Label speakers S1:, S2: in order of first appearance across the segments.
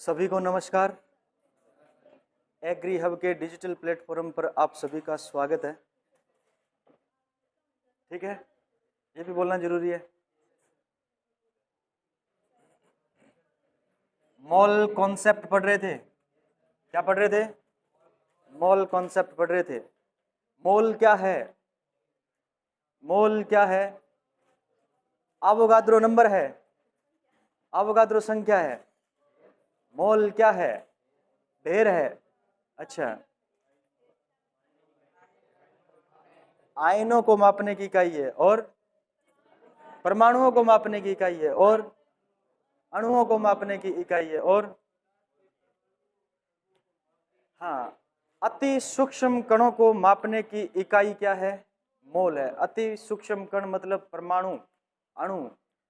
S1: सभी को नमस्कार। एग्री हब के डिजिटल प्लेटफॉर्म पर आप सभी का स्वागत है। ठीक है, ये भी बोलना जरूरी है। मॉल कॉन्सेप्ट पढ़ रहे थे। क्या पढ़ रहे थे? मॉल कॉन्सेप्ट पढ़ रहे थे। मोल क्या है? मोल क्या है? अवोगाद्रो नंबर है, अवोगाद्रो संख्या है। मोल क्या है? ढेर है। अच्छा, आयनों को मापने की इकाई है और परमाणुओं को मापने की इकाई है और अणुओं को मापने की इकाई है और हाँ, अति सूक्ष्म कणों को मापने की इकाई क्या है? मोल है। अति सूक्ष्म कण मतलब परमाणु, अणु,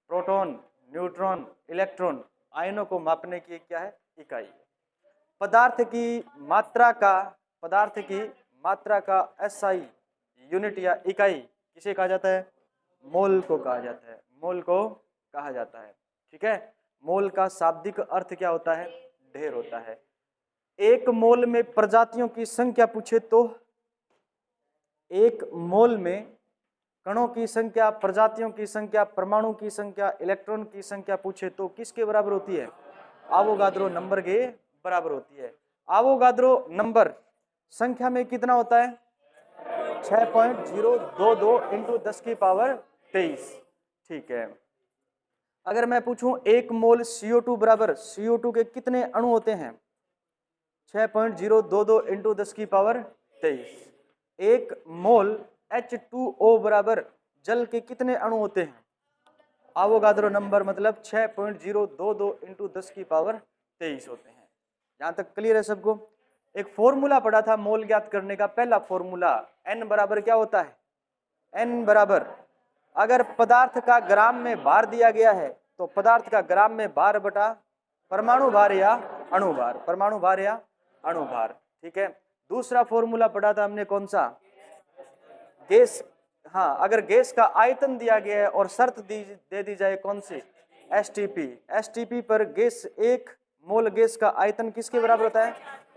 S1: प्रोटॉन, न्यूट्रॉन, इलेक्ट्रॉन, आयनों को मापने की क्या है? इकाई है। पदार्थ की मात्रा का एसआई यूनिट या इकाई किसे कहा जाता है? मोल को कहा जाता है। मोल को कहा जाता है। ठीक है, मोल का शाब्दिक अर्थ क्या होता है? ढेर होता है। एक मोल में प्रजातियों की संख्या पूछे तो? एक मोल में कणों की संख्या, प्रजातियों की संख्या, परमाणु की संख्या, इलेक्ट्रॉन की संख्या पूछे तो किसके बराबर होती है? आवोगाद्रो नंबर के बराबर होती है। आवोगाद्रो नंबर संख्या में कितना होता है? 6.022 इंटू 10 की पावर 23। ठीक है, अगर मैं पूछूं एक मोल CO2 बराबर CO2 के कितने अणु होते हैं? 6.022 इंटू 10 की पावर 23। एक मोल H2O बराबर जल के कितने अणु होते हैं? आवोगाद्रो नंबर मतलब 6.022 इंटू 10 की पावर 23 होते हैं। यहां तक क्लियर है सबको? एक फॉर्मूला पढ़ा था मोल ज्ञात करने का। पहला फॉर्मूला N बराबर क्या होता है? N बराबर, अगर पदार्थ का ग्राम में भार दिया गया है तो पदार्थ का ग्राम में भार बटा परमाणु भार या अणु भार, परमाणु भार या अणु भार। ठीक है, दूसरा फॉर्मूला पढ़ा था हमने, कौन सा? गैस। हाँ, अगर गैस का आयतन दिया गया है और शर्त दे दी जाए, कौन सी? एसटीपी। एसटीपी पर गैस, एक मोल गैस का आयतन किसके बराबर होता है?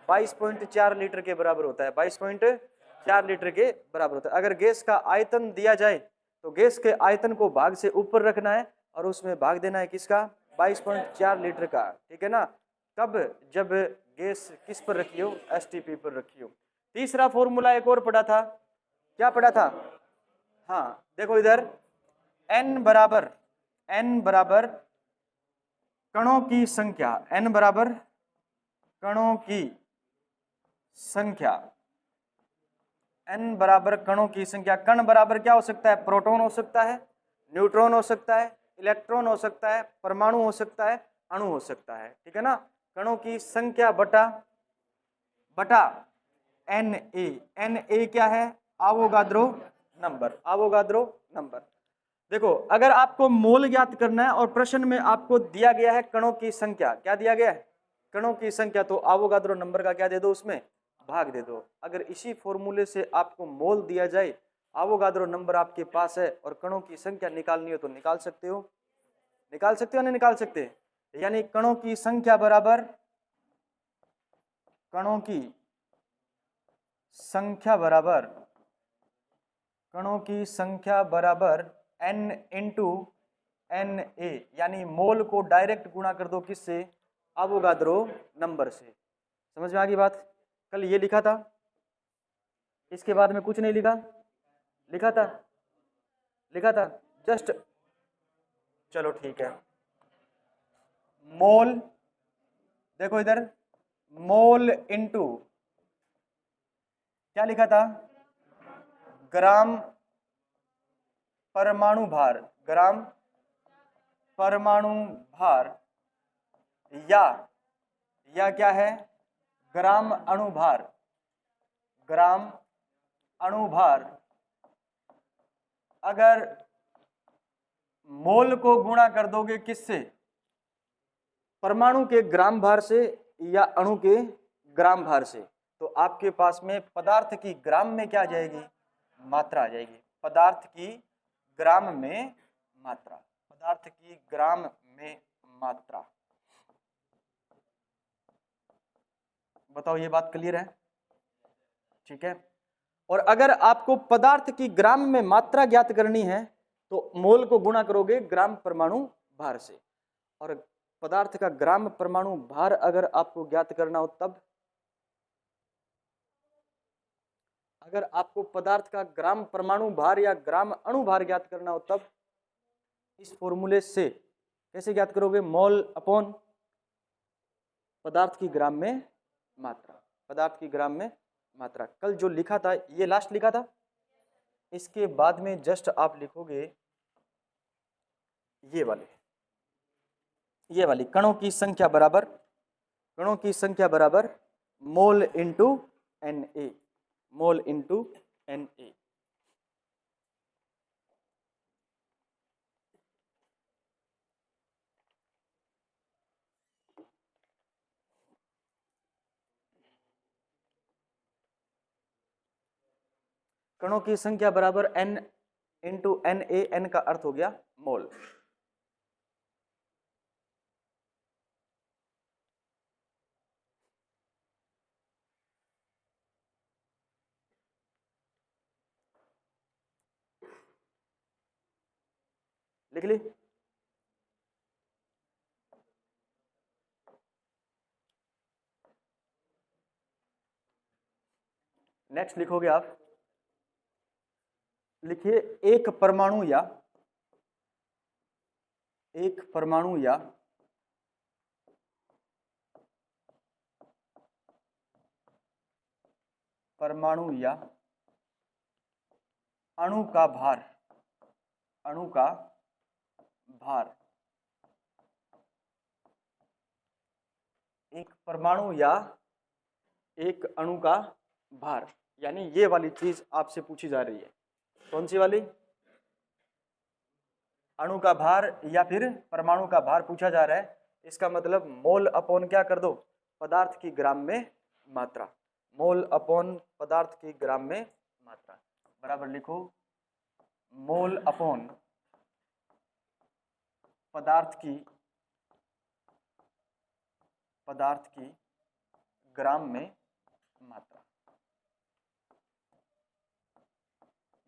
S1: 22.4 लीटर के बराबर होता है। 22.4 लीटर के बराबर होता है। अगर गैस का आयतन दिया जाए तो गैस के आयतन को भाग से ऊपर रखना है और उसमें भाग देना है किसका? 22.4 लीटर का। ठीक है ना? कब? जब गैस किस पर रखी हो? एसटीपी पर रखी हो। तीसरा फॉर्मूला एक और पढ़ा था। क्या पढ़ा था? हाँ, देखो इधर, n बराबर कणों की संख्या, n बराबर कणों की संख्या, n बराबर कणों की संख्या। कण बराबर क्या हो सकता है? प्रोटॉन हो सकता है, न्यूट्रॉन हो सकता है, इलेक्ट्रॉन हो सकता है, परमाणु हो सकता है, अणु हो सकता है। ठीक है ना? कणों की संख्या बटा Na क्या है? Avogadro number. Avogadro number. देखो, अगर आपको मोल ज्ञात करना है और प्रश्न में आपको दिया गया है कणों की संख्या, क्या दिया गया है? कणों की संख्या, तो आवोगाद्रो नंबर का क्या दे दो? उसमें भाग दे दो। अगर इसी फॉर्मूले से आपको मोल दिया जाए, आवोगाद्रो नंबर आपके पास है और कणों की संख्या निकालनी हो तो निकाल सकते हो। निकाल सकते हो नहीं निकाल सकते? यानी कणों की संख्या बराबर, कणों की संख्या बराबर, कणों की संख्या बराबर n इंटू Na, यानी मोल को डायरेक्ट गुणा कर दो किससे? अवोगाद्रो नंबर से। समझ में आ गई बात? कल ये लिखा था, इसके बाद में कुछ नहीं लिखा। लिखा था जस्ट। चलो ठीक है। मोल, देखो इधर, मोल इंटू क्या लिखा था? ग्राम परमाणु भार, ग्राम परमाणु भार, या क्या है? ग्राम अणु भार, ग्राम अणु भार। अगर मोल को गुणा कर दोगे किससे? परमाणु के ग्राम भार से या अणु के ग्राम भार से, तो आपके पास में पदार्थ की ग्राम में क्या आ जाएगी? मात्रा आ जाएगी। पदार्थ की ग्राम में मात्रा, पदार्थ की ग्राम में मात्रा। बताओ ये बात क्लियर है? ठीक है। और अगर आपको पदार्थ की ग्राम में मात्रा ज्ञात करनी है तो मोल को गुणा करोगे ग्राम परमाणु भार से, और पदार्थ का ग्राम परमाणु भार अगर आपको ज्ञात करना हो तब, अगर आपको पदार्थ का ग्राम परमाणु भार या ग्राम अणु भार ज्ञात करना हो तब इस फॉर्मूले से कैसे ज्ञात करोगे? मोल अपॉन पदार्थ की ग्राम में मात्रा, पदार्थ की ग्राम में मात्रा। कल जो लिखा था ये लास्ट लिखा था, इसके बाद में जस्ट आप लिखोगे ये वाली कणों की संख्या बराबर mole into Na, mole into Na। कणों की संख्या बराबर n इंटू Na, n का अर्थ हो गया मोल। लिख ली? नेक्स्ट लिखोगे आप, लिखिए एक परमाणु या अणु का भार, एक परमाणु या एक अणु का भार, यानी ये वाली चीज आपसे पूछी जा रही है। कौन सी वाली? अणु का भार या फिर परमाणु का भार पूछा जा रहा है। इसका मतलब मोल अपॉन क्या कर दो? पदार्थ की ग्राम में मात्रा। मोल अपॉन पदार्थ की ग्राम में मात्रा बराबर लिखो मोल अपॉन पदार्थ की ग्राम में मात्रा,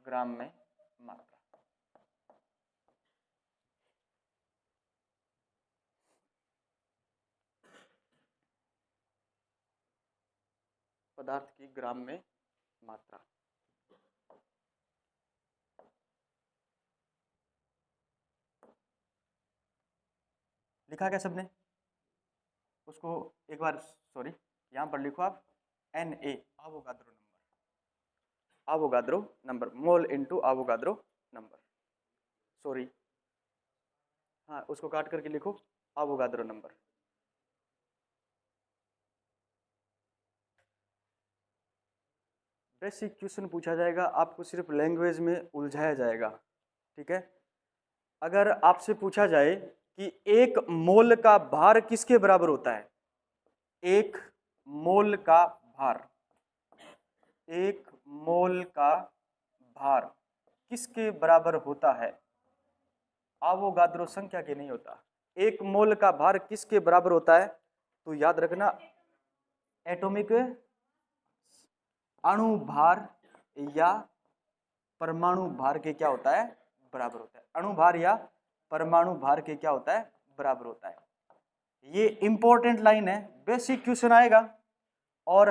S1: ग्राम में मात्रा। पदार्थ की ग्राम में मात्रा। लिखा क्या सबने? उसको एक बार सॉरी यहां पर लिखो आप Na, Avogadro number, mole into Avogadro number. Sorry हाँ, उसको काट करके लिखो आवोगाद्रो नंबर। बेसिक क्वेश्चन पूछा जाएगा, आपको सिर्फ लैंग्वेज में उलझाया जाएगा। ठीक है। अगर आपसे पूछा जाए कि एक मोल का भार किसके बराबर होता है, एक मोल का भार किसके बराबर होता है? आवोगाद्रो संख्या के नहीं होता। एक मोल का भार किसके बराबर होता है? तो याद रखना एटॉमिक अणु भार या परमाणु भार के क्या होता है? बराबर होता है। अणु भार या परमाणु भार के क्या होता है? बराबर होता है। ये इंपॉर्टेंट लाइन है, बेसिक क्वेश्चन आएगा और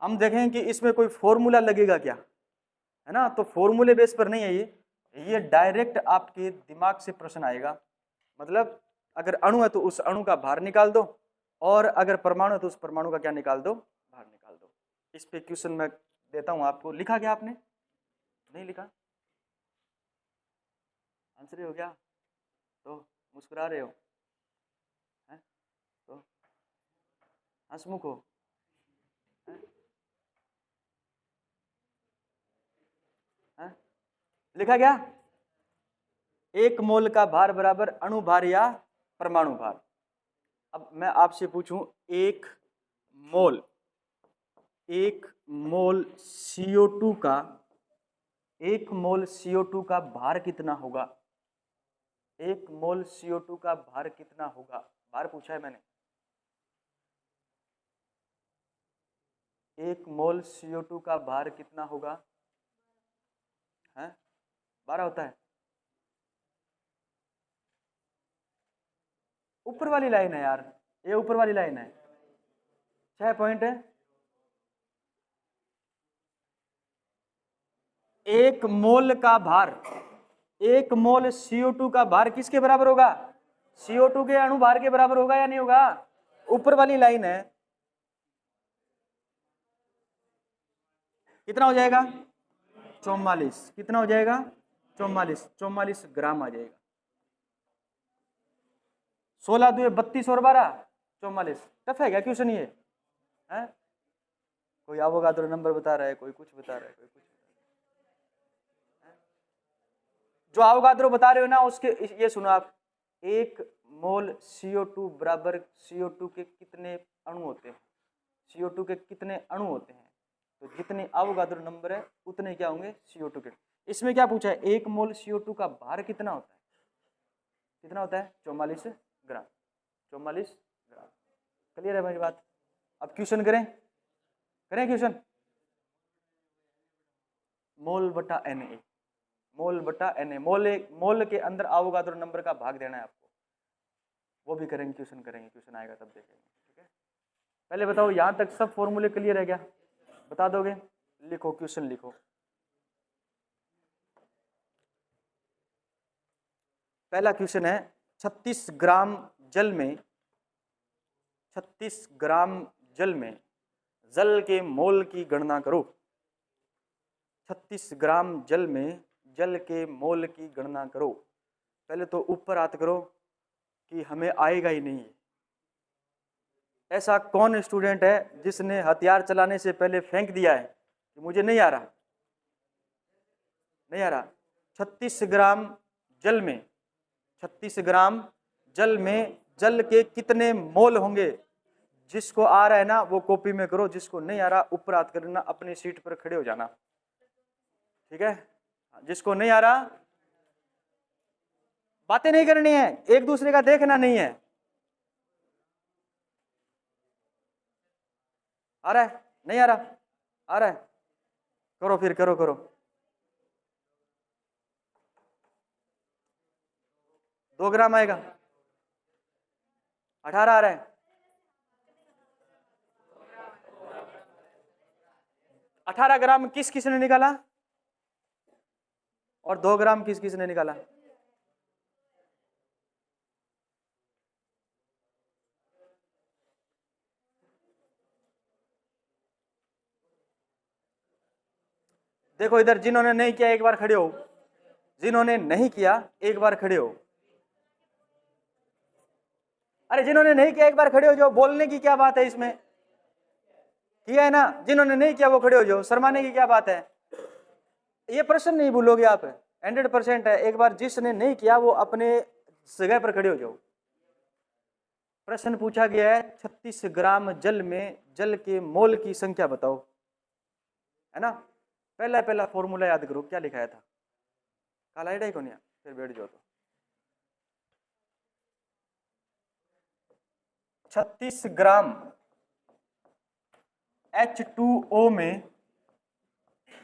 S1: हम देखें कि इसमें कोई फॉर्मूला लगेगा क्या, है ना? तो फॉर्मूले बेस पर नहीं है ये डायरेक्ट आपके दिमाग से प्रश्न आएगा। मतलब अगर अणु है तो उस अणु का भार निकाल दो, और अगर परमाणु है तो उस परमाणु का क्या निकाल दो? भार निकाल दो। इस पे क्वेश्चन मैं देता हूं आपको। लिखा क्या आपने? नहीं लिखा? आंसर हो गया तो मुस्कुरा रहे हो हैं? तो हंसमुख हो हैं? हैं? लिखा क्या? एक मोल का भार बराबर अणु भार या परमाणु भार। अब मैं आपसे पूछूं एक मोल CO2 का, एक मोल CO2 का भार कितना होगा? एक मोल CO2 का भार कितना होगा? भार पूछा है मैंने। एक मोल CO2 का भार कितना होगा? है 12 होता है। ऊपर वाली लाइन है यार, ये ऊपर वाली लाइन है। 6 पॉइंट है। एक मोल का भार, एक मोल CO2 का भार किसके बराबर होगा? CO2 के अणु भार के बराबर होगा या नहीं होगा? ऊपर वाली लाइन है। कितना हो जाएगा? 44। कितना हो जाएगा? 44 ग्राम आ जाएगा। 16 2 32 और 12 44। टफ है क्या क्वेश्चन ये? है कोई अवोगाद्रो नंबर बता रहा है, कोई कुछ बता रहा है, कोई कुछ। जो अवोगाद्रो बता रहे हो ना उसके ये सुनो आप, एक मोल CO2 बराबर CO2 के कितने अणु होते हैं? CO2 के कितने अणु होते हैं? तो जितने अवोगाद्रो नंबर है उतने क्या होंगे CO2 के। इसमें क्या पूछा है? एक मोल CO2 का भार कितना होता है? कितना होता है? 44 ग्राम। 44 ग्राम। क्लियर है मेरी बात? अब क्वेश्चन करें क्वेश्चन। मोल बटा Na, मोल बटा Na, मोल के अंदर अवोगाद्रो नंबर का भाग देना है आपको। वो भी करेंगे, क्वेश्चन करेंगे, क्वेश्चन आएगा तब देखेंगे। ठीक है, पहले बताओ यहां तक सब फॉर्मूले क्लियर है क्या? बता दोगे? लिखो, क्वेश्चन लिखो। पहला क्वेश्चन है 36 ग्राम जल में, 36 ग्राम जल में जल के मोल की गणना करो। 36 ग्राम जल में जल के मोल की गणना करो। पहले तो ऊपर हाथ करो कि हमें आएगा ही नहीं। ऐसा कौन स्टूडेंट है जिसने हथियार चलाने से पहले फेंक दिया है कि मुझे नहीं आ रहा? नहीं आ रहा। 36 ग्राम जल में, 36 ग्राम जल में जल के कितने मोल होंगे? जिसको आ रहा है ना वो कॉपी में करो, जिसको नहीं आ रहा ऊपर हाथ करना, अपनी सीट पर खड़े हो जाना। ठीक है, जिसको नहीं आ रहा बातें नहीं करनी है, एक दूसरे का देखना नहीं है। आ रहा है? नहीं आ रहा? आ रहा है? करो फिर, करो करो। 2 ग्राम आएगा। 18 आ रहा है। 18 ग्राम किस किसने निकाला? और 2 ग्राम किस किसने निकाला? देखो इधर, जिन्होंने नहीं किया एक बार खड़े हो, जिन्होंने नहीं किया एक बार खड़े हो। अरे जिन्होंने नहीं किया एक बार खड़े हो जाओ, बोलने की क्या बात है इसमें? किया है ना? जिन्होंने नहीं किया वो खड़े हो जाओ, शर्माने की क्या बात है? ये प्रश्न नहीं भूलोगे आप, 100% है। एक बार जिसने नहीं किया वो अपने जगह पर खड़े हो जाओ। प्रश्न पूछा गया है 36 ग्राम जल में जल के मोल की संख्या बताओ, है ना? पहला पहला फॉर्मूला याद करो, क्या लिखाया था? काला आइडिया को नहीं, फिर बैठ जाओ। तो 36 ग्राम H2O में,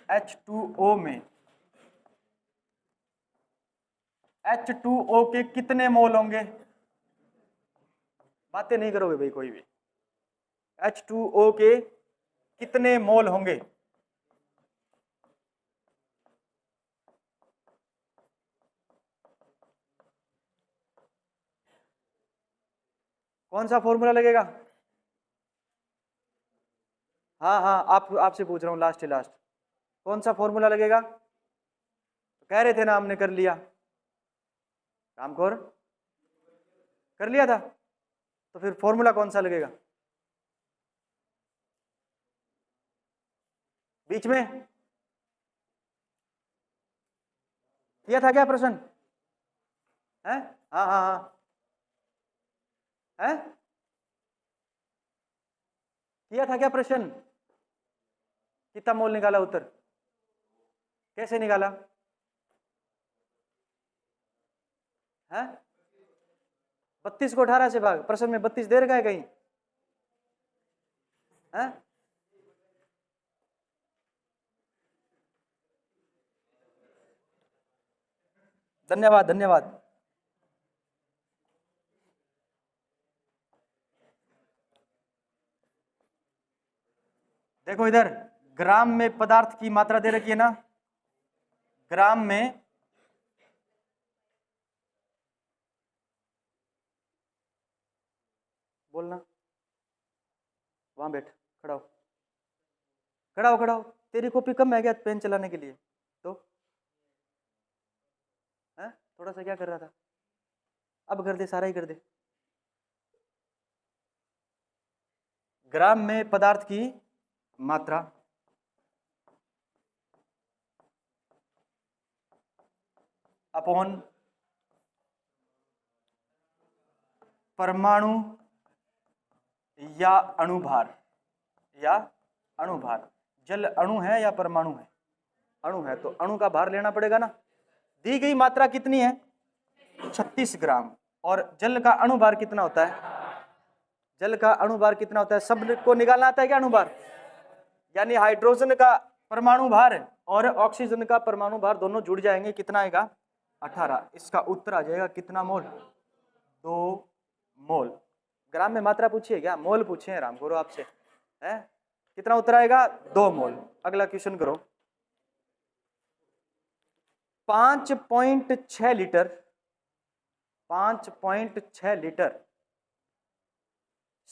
S1: H2O में H2O के कितने मोल होंगे? बातें नहीं करोगे भाई कोई भी। H2O के कितने मोल होंगे? कौन सा फॉर्मूला लगेगा? हाँ हाँ, आपसे पूछ रहा हूँ, लास्ट कौन सा फॉर्मूला लगेगा? कह रहे थे ना हमने कर लिया, रामखोर कर लिया था, तो फिर फॉर्मूला कौन सा लगेगा? बीच में किया था क्या प्रश्न? है? हाँ हाँ हाँ, है? किया था क्या प्रश्न? कितना मोल निकाला उत्तर? कैसे निकाला? है? 32 को 18 से भाग। प्रश्न में 32 दे रखा है कहीं? है? धन्यवाद धन्यवाद। देखो इधर ग्राम में पदार्थ की मात्रा दे रखी है ना, ग्राम में बोलना, वहां बैठ, खड़ा हो खड़ा हो खड़ा हो। तेरी कॉपी कम है क्या पेन चलाने के लिए? तो है थोड़ा सा क्या कर रहा था, अब कर दे, सारा ही कर दे। ग्राम में पदार्थ की मात्रा अपॉन परमाणु या अणुभार, या अणुभार। जल अणु है या परमाणु है? अणु है, तो अणु का भार लेना पड़ेगा ना। दी गई मात्रा कितनी है? 36 ग्राम। और जल का अणुभार कितना होता है? जल का अणुभार कितना होता है? सब को निकालना आता है क्या अणुभार? यानी हाइड्रोजन का परमाणु भार और ऑक्सीजन का परमाणु भार दोनों जुड़ जाएंगे, कितना आएगा? 18। इसका उत्तर आ जाएगा कितना मोल? 2 मोल। ग्राम में मात्रा पूछिए क्या? मोल पूछे हैं रामगुरु आपसे, है? कितना उत्तर आएगा? 2 मोल। अगला क्वेश्चन करो। 5.6 लीटर 5.6 लीटर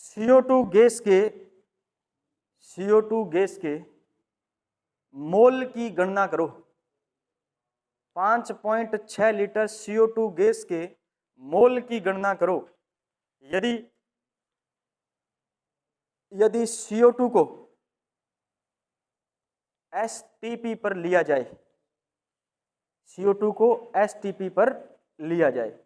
S1: CO2 गैस के मोल की गणना करो। 5.6 लीटर CO2 गैस के मोल की गणना करो। यदि CO2 को STP पर लिया जाए, CO2 को STP पर लिया जाए,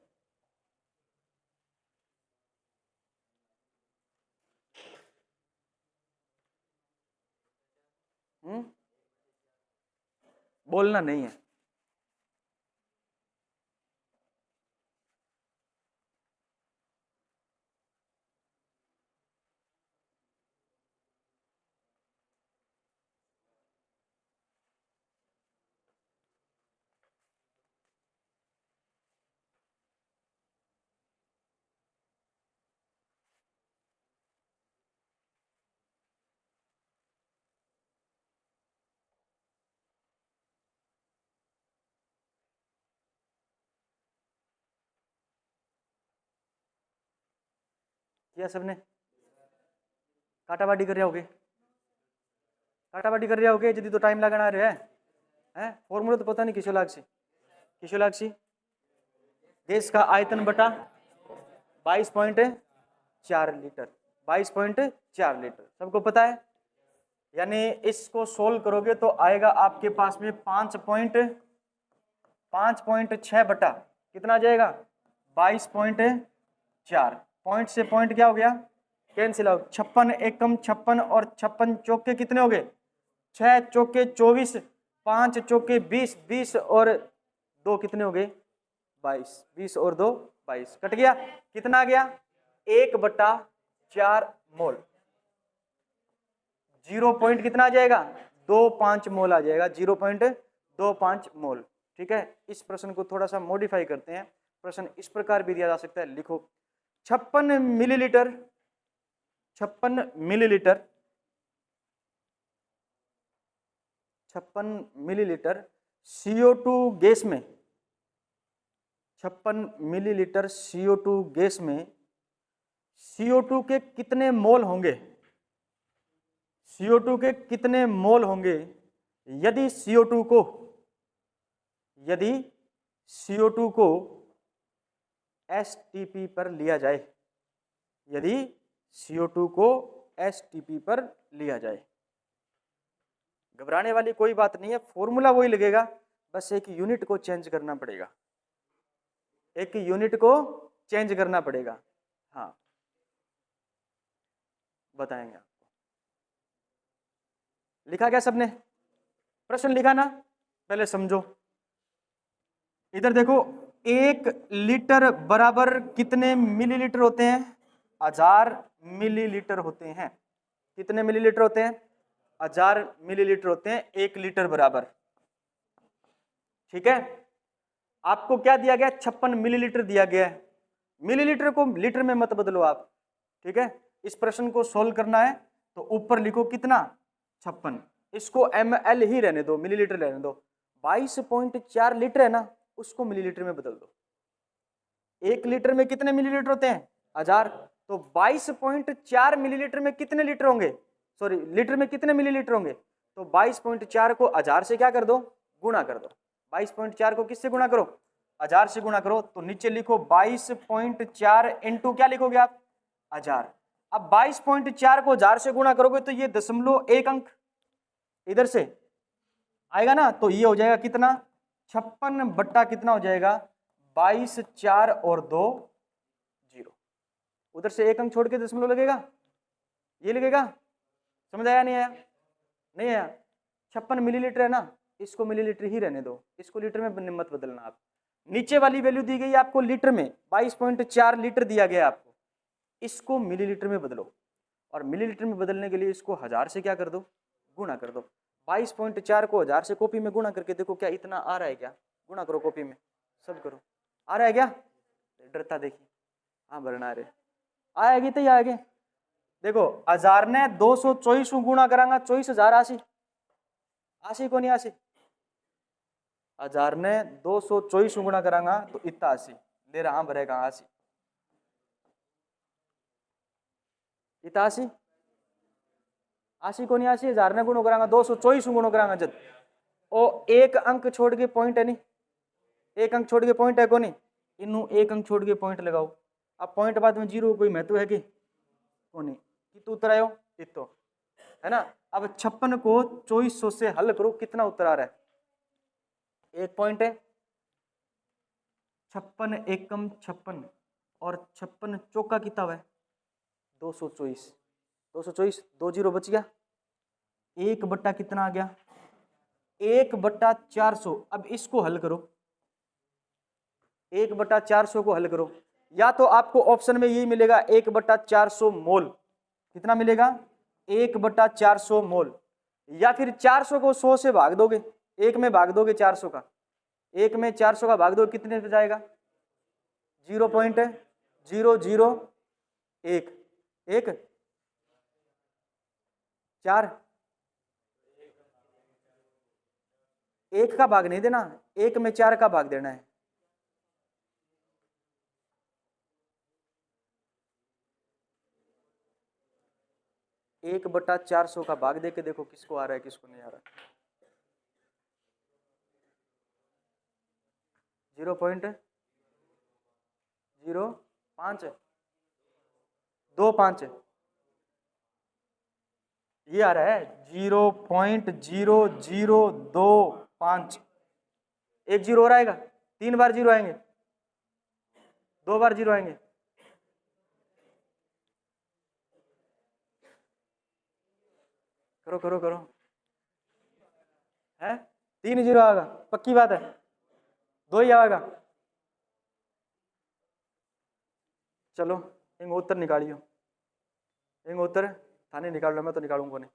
S1: बोलना नहीं है। किया सबने? काटाबाटी कर रहे होगे, काटाबाटी कर रहे होगे, जल्दी तो टाइम लगाना रहे हैं। फॉर्मूला तो पता नहीं किशोलाक्षी गैस का आयतन बटा 22.4 लीटर, 22.4 लीटर सबको पता है। यानी इसको सोल्व करोगे तो आएगा आपके पास में 5.6 बटा कितना आ जाएगा? 22.4। पॉइंट से पॉइंट क्या हो गया? Cancel out. 56 एकम 56 और 56 चौके कितने हो गए? 6 चौके 24, 5 चौके 20, 20 और 2 कितने हो गए? 22, 20 और 2 22, कट गया। कितना आ गया? 1/4 मोल। 0 पॉइंट कितना आ जाएगा? 25 मोल आ जाएगा, 0.25 मोल। ठीक है, इस प्रश्न को थोड़ा सा मॉडिफाई करते हैं। प्रश्न इस प्रकार भी दिया जा सकता है, लिखो 56 मिलीलीटर 56 मिलीलीटर CO2 गैस में 56 मिलीलीटर CO2 गैस में CO2 के कितने मोल होंगे? CO2 के कितने मोल होंगे यदि CO2 को STP पर लिया जाए? यदि CO2 को STP पर लिया जाए। घबराने वाली कोई बात नहीं है, फॉर्मूला वही लगेगा, बस एक यूनिट को चेंज करना पड़ेगा, एक यूनिट को चेंज करना पड़ेगा। हाँ बताएंगे आपको। लिखा क्या सबने? प्रश्न लिखा ना? पहले समझो। इधर देखो, 1 लीटर बराबर कितने मिलीलीटर होते हैं? 1000 मिलीलीटर होते हैं। कितने मिलीलीटर होते हैं? 1000 मिलीलीटर होते हैं 1 लीटर बराबर। ठीक है, आपको क्या दिया गया, 56 मिलीलीटर दिया गया है। मिलीलीटर को लीटर में मत बदलो आप, ठीक है। इस प्रश्न को सोल्व करना है तो ऊपर लिखो कितना, 56, इसको ml ही रहने दो, मिलीलीटर रहने दो। 22.4 लीटर है ना, उसको मिलीलीटर में बदल दो। 1 लीटर में कितने मिलीलीटर होते हैं, 1000, तो 22.4 मिलीलीटर में कितने लीटर होंगे, सॉरी लीटर में कितने मिलीलीटर होंगे, तो 22.4 को 1000 से क्या कर दो, गुणा कर दो। 22.4 को किससे गुणा करो, 1000 से गुणा करो, तो नीचे लिखो 22.4 इंटू क्या लिखोगे आप, 1000। अब 22.4 को 1000 से गुणा करोगे तो ये 0.1 अंक इधर से आएगा ना, तो ये हो जाएगा कितना, 56 बट्टा कितना हो जाएगा, 22, 4 और 2 0। उधर से 1 अंक छोड़ के दशमलव लगेगा, ये लगेगा। समझ आया नहीं आया, नहीं आया। 56 मिलीलीटर है ना, इसको मिलीलीटर ही रहने दो, इसको लीटर में मत बदलना आप। नीचे वाली वैल्यू दी गई आपको लीटर में, 22.4 लीटर दिया गया आपको, इसको मिलीलीटर में बदलो, और मिलीलीटर में बदलने के लिए इसको 1000 से क्या कर दो, गुणा कर दो। 22.4 को 1000 से कॉपी में गुणा करके देखो क्या इतना आ रहा है क्या, गुणा करो कॉपी में, सब करो, आ रहा है क्या, डरता देखिए, हाँ भरना रहे, आएगी तो आएगी। देखो 1000 ने 224 गुणा करांगा 24,000 आशी, आशी को नहीं आशी, 1000 ने 224 गुणा करांगा तो इतना आशी, ले रहा भरेगा आशी, इतना आशी, आशी को नहीं आशी, 1000 ने गुणो करांगा 224 गुणो करांगा जब, ओ 1 अंक छोड़ के पॉइंट है नहीं, 1 अंक छोड़ के पॉइंट है को नहीं, इनू 1 अंक छोड़ के पॉइंट लगाओ। अब पॉइंट बाद में 0 कोई महत्व है कि को नहीं, कितना उत्तर आयो, इतो है ना। अब 56 को 2400 से हल करो, कितना उत्तर आ रहा है, 1 पॉइंट है, 56 एकम 56 और 56 चौका कितना है 224, 224, 2 0 बच गया, 1 बट्टा कितना आ गया, 1/400। अब इसको हल करो, 1/400 को हल करो, या तो आपको ऑप्शन में यही मिलेगा 1/400 मोल, कितना मिलेगा 1/400 मोल, या फिर 400 को 100 से भाग दोगे, 1 में भाग दोगे 400 का, 1 में 400 का भाग दो कितने पे जाएगा, 0.001 1 4, 1 का भाग नहीं देना, 1 में 4 का भाग देना है। एक बटा 400 का भाग दे के देखो किसको आ रहा है किसको नहीं आ रहा। 0.05 25 ये आ रहा है 0.0025, एक जीरो और आएगा, 3 बार जीरो आएंगे, 2 बार जीरो आएंगे, करो करो करो, है 3 जीरो आएगा, पक्की बात है, 2 ही आएगा। चलो एक उत्तर निकालियो, एक उत्तर थाने निकाल लो, मैं तो निकालूंगा नहीं,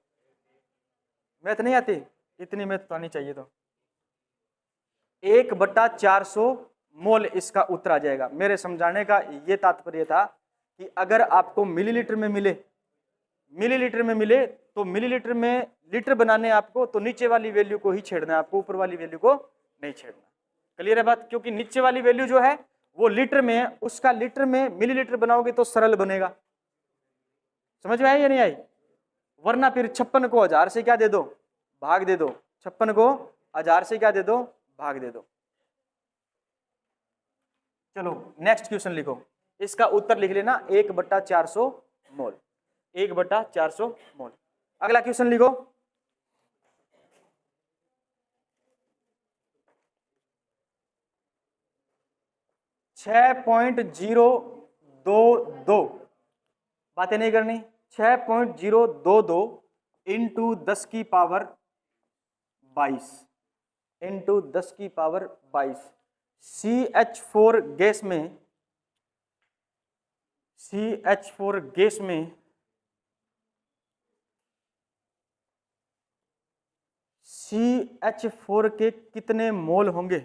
S1: मैथ नहीं आती, इतनी मैथ तो आनी चाहिए। तो 1/400 मोल इसका उत्तर आ जाएगा। मेरे समझाने का ये तात्पर्य था कि अगर आपको मिलीलीटर में मिले, मिलीलीटर में मिले तो मिलीलीटर में लीटर बनाने आपको तो नीचे वाली वैल्यू को ही छेड़ना है आपको, ऊपर वाली वैल्यू को नहीं छेड़ना। क्लियर है बात, क्योंकि नीचे वाली वैल्यू जो है वो लीटर में है, उसका लीटर में मिलीलीटर बनाओगे तो सरल बनेगा। समझ में आई या नहीं आई, वरना फिर 56 को 1000 से क्या दे दो, भाग दे दो, 56 को 1000 से क्या दे दो, भाग दे दो। चलो नेक्स्ट क्वेश्चन लिखो, इसका उत्तर लिख लेना 1/400 मोल, 1/400 मोल। अगला क्वेश्चन लिखो, छह पॉइंट 022, बातें नहीं करनी, 6.022 इंटू 10 की पावर 22 इंटू 10 की पावर 22 CH4 गैस में, CH4 गैस में CH4 के कितने मोल होंगे,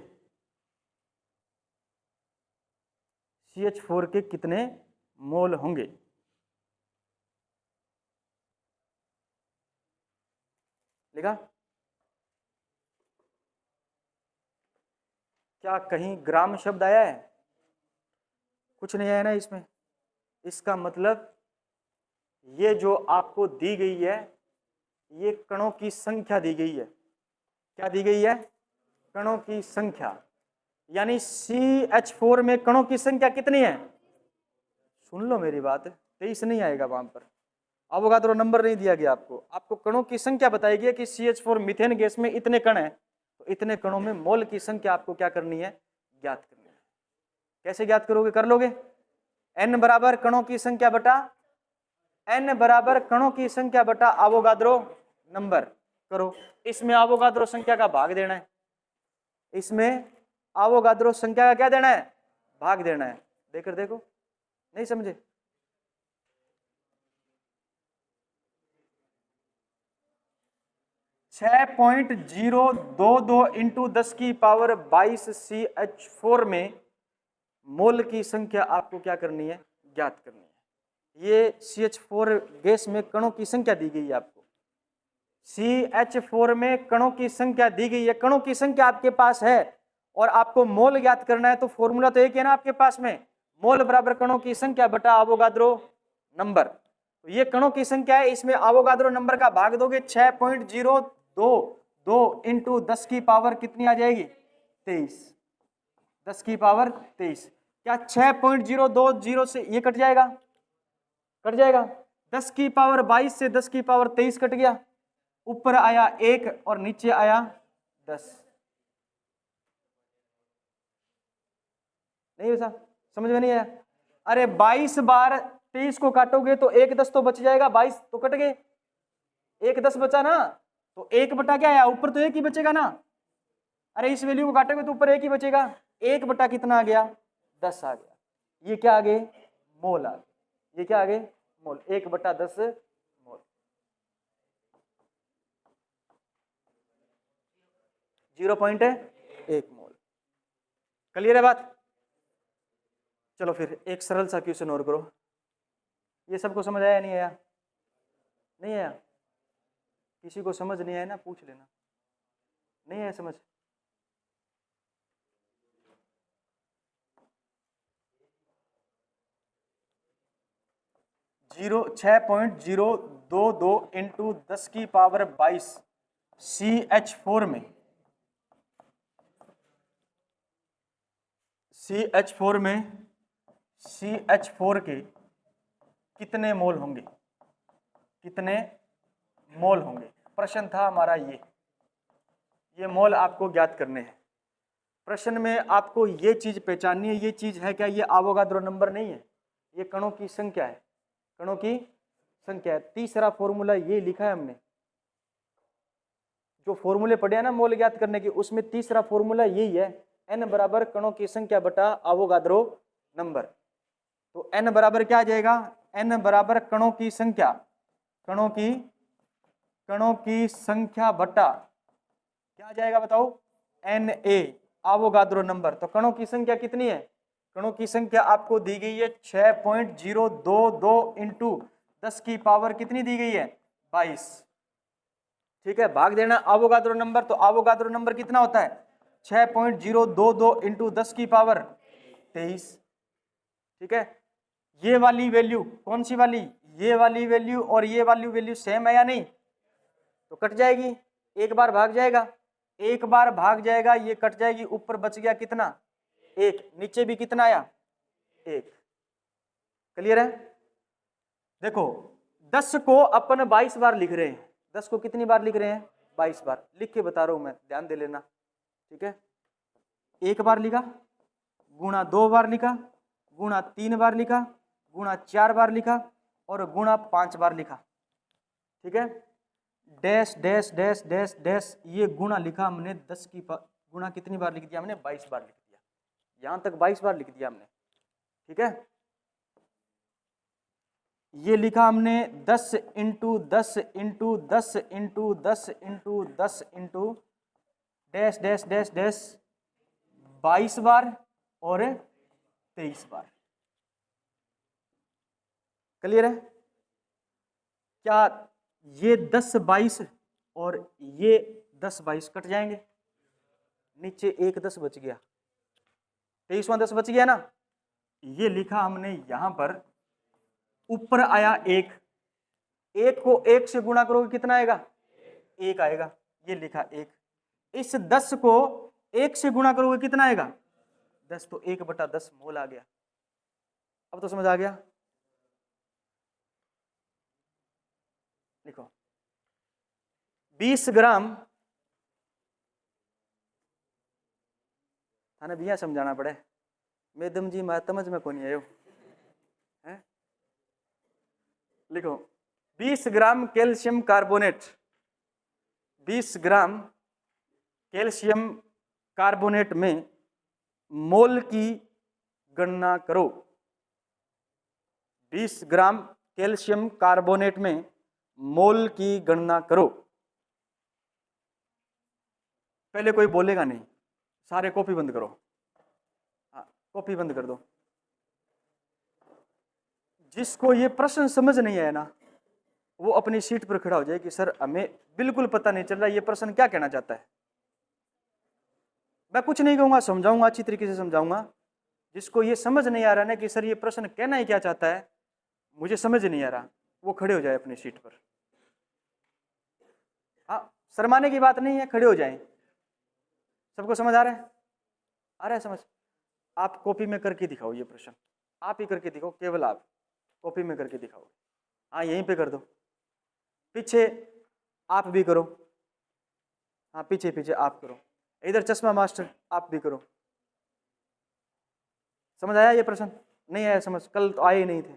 S1: CH4 के कितने मोल होंगे? लिखा? क्या कहीं ग्राम शब्द आया है? कुछ नहीं आया ना इसमें। इसका मतलब ये जो आपको दी गई है ये कणों की संख्या दी गई है। क्या दी गई है? कणों की संख्या। यानी CH4 में कणों की संख्या कितनी है? सुन लो मेरी बात, 23 नहीं आएगा वहां पर। अवोगाद्रो नंबर नहीं दिया गया आपको, आपको कणों की संख्या बताई गई कि CH4 मीथेन गैस में इतने कण हैं, तो इतने कणों में मोल की संख्या आपको क्या करनी है? ज्ञात करनी है। कैसे ज्ञात करोगे? कर लोगे? n बराबर कणों की संख्या बटा n बराबर कणों की संख्या बटा अवोगाद्रो नंबर करो। इसमें अवोगाद्रो संख्या का भाग देना है, इसमें अवोगाद्रो संख्या का क्या देना है? भाग देना है। देकर देखो, नहीं समझे? छह 6.022 इंटू 10 की पावर 22 CH4 में मोल की संख्या आपको क्या करनी है? ज्ञात करनी है। ये CH4 गैस में कणों की संख्या दी गई है आपको। CH4 में कणों की संख्या दी गई है, कणों की संख्या आपके पास है और आपको मोल ज्ञात करना है, तो फॉर्मूला तो एक है ना आपके पास में, मोल बराबर कणों की संख्या बटा अवोगाद्रो नंबर। तो ये कणों की संख्या है, इसमें अवोगाद्रो नंबर का भाग दोगे 6.022 इंटू 10 की पावर कितनी आ जाएगी? 23। 10 की पावर 23। क्या 6.020 से ये कट जाएगा? कट जाएगा। 10 की पावर 22 से 10 की पावर 23 कट गया, ऊपर आया 1 और नीचे आया 10। नहीं वैसा समझ में नहीं आया? अरे 22 बार 23 को काटोगे तो 1 10 तो बच जाएगा, 22 तो कट गए, 1 10 बचा ना, तो 1 बटा क्या आया? ऊपर तो 1 ही बचेगा ना। अरे इस वैल्यू को काटोगे तो ऊपर 1 ही बचेगा। 1 बटा कितना आ गया? 10 आ गया। ये क्या आ गए? मोल आ गए। ये क्या आ गए? मोल। 1 बटा 10 मोल। 0.1 मोल। क्लियर है बात? चलो फिर एक सरल सा क्वेश्चन और करो। ये सबको समझ आया नहीं आया? नहीं आया? किसी को समझ नहीं आया ना, पूछ लेना। नहीं आया समझ? जीरो 6.022 इंटू 10 की पावर 22 CH4 में CH4 के कितने मोल होंगे? कितने मोल होंगे? प्रश्न था हमारा ये मोल आपको ज्ञात करने हैं। प्रश्न में आपको ये चीज पहचाननी है। ये चीज है क्या? ये अवोगाद्रो नंबर नहीं है, ये कणों की संख्या है। कणों की संख्या है। तीसरा फॉर्मूला ये लिखा है हमने, जो फॉर्मूले पढ़े हैं ना मोल ज्ञात करने के, उसमें तीसरा फॉर्मूला यही है, n बराबर कणों की संख्या बटा अवोगाद्रो नंबर। तो n बराबर क्या आ जाएगा? n बराबर कणों की संख्या, कणों की संख्या बटा क्या आ जाएगा बताओ? Na Avogadro number. तो कणों की संख्या कितनी है? कणों की संख्या आपको दी गई है 6.022 इंटू 10 की पावर कितनी दी गई है? 22। ठीक है, भाग देना अवोगाद्रो नंबर। तो अवोगाद्रो नंबर कितना होता है? 6.022 इंटू 10 की पावर 23। ठीक है, ये वाली वैल्यू कौन सी वाली? ये वाली वैल्यू और ये वाली वैल्यू सेम है या नहीं? तो कट जाएगी, एक बार भाग जाएगा, एक बार भाग जाएगा, ये कट जाएगी, ऊपर बच गया कितना? 1। नीचे भी कितना आया? 1। क्लियर है? देखो 10 को अपन 22 बार लिख रहे हैं। 10 को कितनी बार लिख रहे हैं? 22 बार। लिख के बता रहा हूं मैं, ध्यान दे लेना। ठीक है, 1 बार लिखा, गुणा 2 बार लिखा, गुणा 3 बार लिखा, गुणा 4 बार लिखा और गुणा 5 बार लिखा। ठीक है, dash dash dash dash dash, ये गुणा लिखा हमने 10 की गुणा कितनी बार लिख दिया हमने? 22 बार लिख दिया। यहां तक 22 बार लिख दिया हमने। ठीक है, ये लिखा हमने 10 into 10 into 10 into 10 into 10 into dash dash dash dash 22 बार और 23 बार। क्लियर है? क्या ये 10-22 और ये 10-22 कट जाएंगे? नीचे एक 10 बच गया, 23वां 10 बच गया ना। ये लिखा हमने यहां पर, ऊपर आया एक, एक को एक से गुणा करोगे कितना आएगा? एक आएगा, ये लिखा एक। इस 10 को एक से गुणा करोगे कितना आएगा? 10, तो 1/10 मोल आ गया। अब तो समझ आ गया? लिखो 20 ग्राम, थाने भैया समझाना पड़े, मैडम जी मैं समझ में कौन आयो है? लिखो 20 ग्राम कैल्शियम कार्बोनेट, 20 ग्राम कैल्शियम कार्बोनेट में मोल की गणना करो। 20 ग्राम कैल्शियम कार्बोनेट में मोल की गणना करो। पहले कोई बोलेगा नहीं, सारे कॉपी बंद करो। हाँ, कॉपी बंद कर दो। जिसको ये प्रश्न समझ नहीं आया ना, वो अपनी सीट पर खड़ा हो जाए कि सर हमें बिल्कुल पता नहीं चल रहा ये प्रश्न क्या कहना चाहता है। मैं कुछ नहीं कहूंगा, समझाऊंगा, अच्छी तरीके से समझाऊंगा। जिसको ये समझ नहीं आ रहा ना कि सर ये प्रश्न कहना ही क्या चाहता है, मुझे समझ नहीं आ रहा, वो खड़े हो जाए अपनी सीट पर। हाँ, शर्माने की बात नहीं है, खड़े हो जाए। सबको समझ आ रहा है? आ रहा है समझ? आप कॉपी में करके दिखाओ ये प्रश्न, आप ही करके दिखाओ, केवल आप कॉपी में करके दिखाओ। हाँ, यहीं पे कर दो, पीछे आप भी करो। हाँ, पीछे पीछे आप करो, इधर चश्मा मास्टर आप भी करो। समझ आया ये प्रश्न? नहीं आया समझ? कल तो आए ही नहीं थे।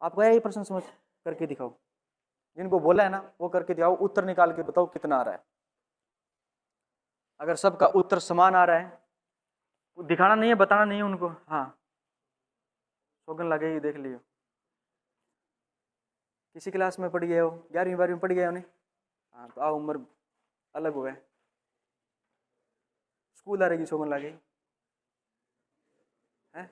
S1: आपको आया ये प्रश्न समझ? करके दिखाओ। जिनको बोला है ना वो करके दिखाओ, उत्तर निकाल के बताओ कितना आ रहा है। अगर सबका उत्तर समान आ रहा है, दिखाना नहीं है, बताना नहीं है उनको। हाँ, शोगन लगेगी, देख लियो। किसी क्लास में पढ़ गए हो? 11वीं 12वीं में पढ़ गए हो नहीं? हाँ, तो आओ, उम्र अलग हो गए, स्कूल आ रहेगी, शोगन लगेगी है।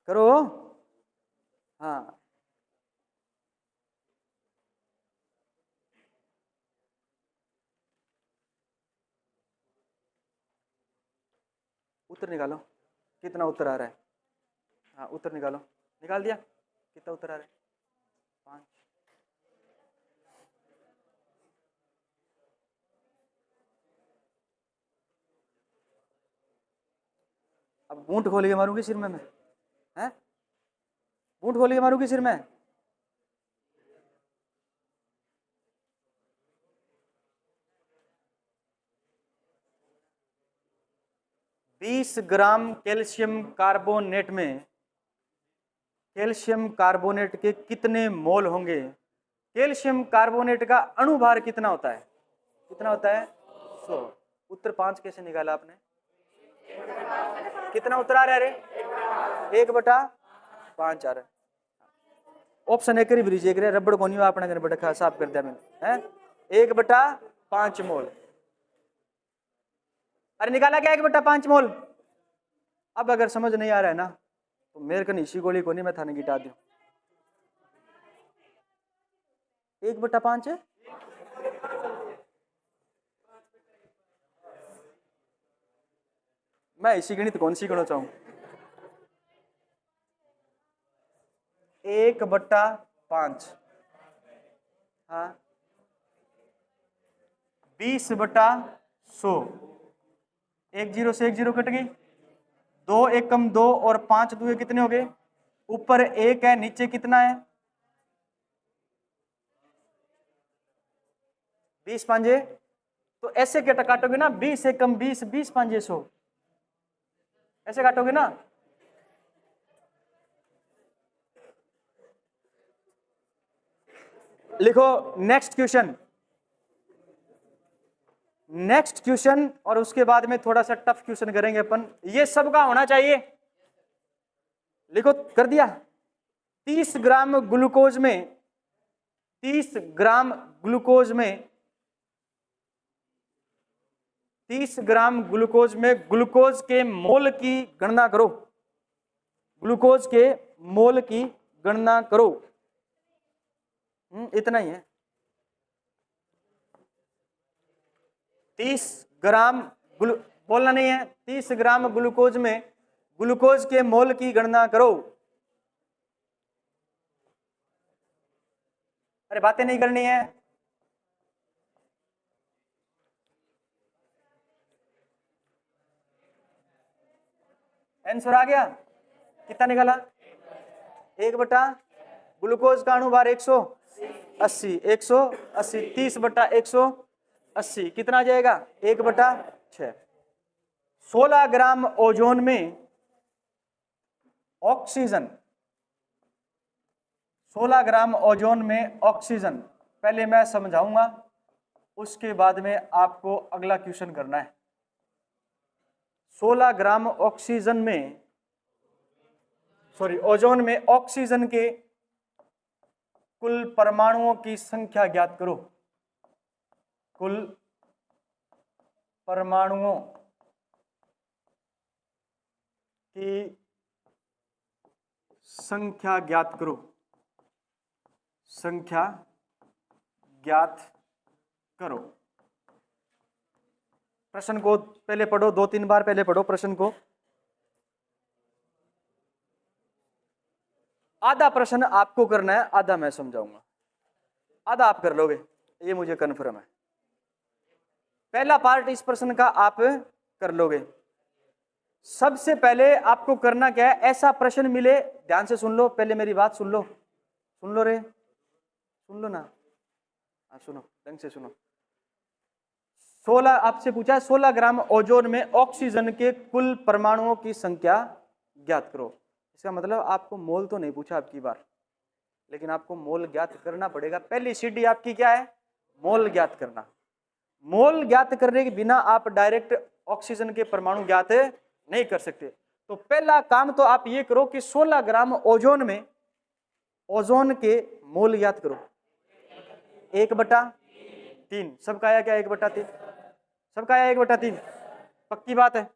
S1: करो। हाँ, उत्तर निकालो, कितना उत्तर आ रहा है। हाँ, उत्तर निकालो। निकाल दिया? कितना उत्तर आ रहा है? 5। अब बूंट खोल के मारूंगी सिर में मैं, हैं? बूंट खोल के मारूंगी सिर में। 20 ग्राम कैल्शियम कार्बोनेट में कैल्शियम कार्बोनेट के कितने मोल होंगे? कैल्शियम कार्बोनेट का अणुभार कितना होता है? कितना होता है? 100। उत्तर 5 कैसे निकाला आपने? कितना उत्तर आ रहा है रे? 1/5 आ रहा है। ऑप्शन एक ही ब्रिज एक रबड़ को नहीं अपना घर बड़ा साफ कर दिया मैंने, है 1/5 मोल। अरे निकाला क्या 1/5 मोल? अब अगर समझ नहीं आ रहा है ना तो मेरे को निशी गोली को नहीं, मैं थाने गिटा दूं। 1/5 है। मैं इसी गणित कौन सी गणना चाहूं? 1/5, हाँ 20/100। 1 0 से 1 0 कट गई, 2 1 कम 2 और 5 2 कितने हो गए? ऊपर 1 है, नीचे कितना है? 20 5, तो ऐसे क्या काटोगे ना, 20 1 कम 20, 20 5 100, ऐसे काटोगे ना। लिखो नेक्स्ट क्वेश्चन, नेक्स्ट क्वेश्चन, और उसके बाद में थोड़ा सा टफ क्वेश्चन करेंगे अपन। ये सबका होना चाहिए। लिखो, कर दिया। 30 ग्राम ग्लूकोज में 30 ग्राम ग्लूकोज में 30 ग्राम ग्लूकोज में ग्लूकोज के मोल की गणना करो। ग्लूकोज के मोल की गणना करो। इतना ही है। 30 ग्राम बोलना नहीं है। 30 ग्राम ग्लूकोज में ग्लूकोज के मोल की गणना करो। अरे बातें नहीं करनी है। आंसर आ गया। कितना निकाला? 1 बटा ग्लूकोज का अणुभार 180। 180 30 बटा 180 कितना आ जाएगा? 1 बटा 6। 16 ग्राम ओजोन में ऑक्सीजन, 16 ग्राम ओजोन में ऑक्सीजन, पहले मैं समझाऊंगा उसके बाद में आपको अगला क्वेश्चन करना है। 16 ग्राम ऑक्सीजन में ओजोन में ऑक्सीजन के कुल परमाणुओं की संख्या ज्ञात करो। कुल परमाणुओं की संख्या ज्ञात करो। संख्या ज्ञात करो। प्रश्न को पहले पढ़ो, 2-3 बार पहले पढ़ो प्रश्न को। आधा प्रश्न आपको करना है, आधा मैं समझाऊंगा। आधा आप कर लोगे, ये मुझे कन्फर्म है। पहला पार्ट इस प्रश्न का आप कर लोगे। सबसे पहले आपको करना क्या है, ऐसा प्रश्न मिले, ध्यान से सुन लो, पहले मेरी बात सुन लो। सुन लो रे, सुन लो ना। हाँ सुनो, ढंग से सुनो। 16 आपसे पूछा है, 16 ग्राम ओजोन में ऑक्सीजन के कुल परमाणुओं की संख्या ज्ञात करो। इसका मतलब आपको मोल तो नहीं पूछा आपकी बार, लेकिन आपको मोल ज्ञात करना पड़ेगा। पहली सीढ़ी आपकी क्या है? मोल ज्ञात करना। मोल ज्ञात करने के बिना आप डायरेक्ट ऑक्सीजन के परमाणु ज्ञात नहीं कर सकते। तो पहला काम तो आप ये करो कि 16 ग्राम ओजोन में ओजोन के मोल ज्ञात करो। 1/3। सबका आया क्या? 1/3। सबका आया 1/3। पक्की बात है?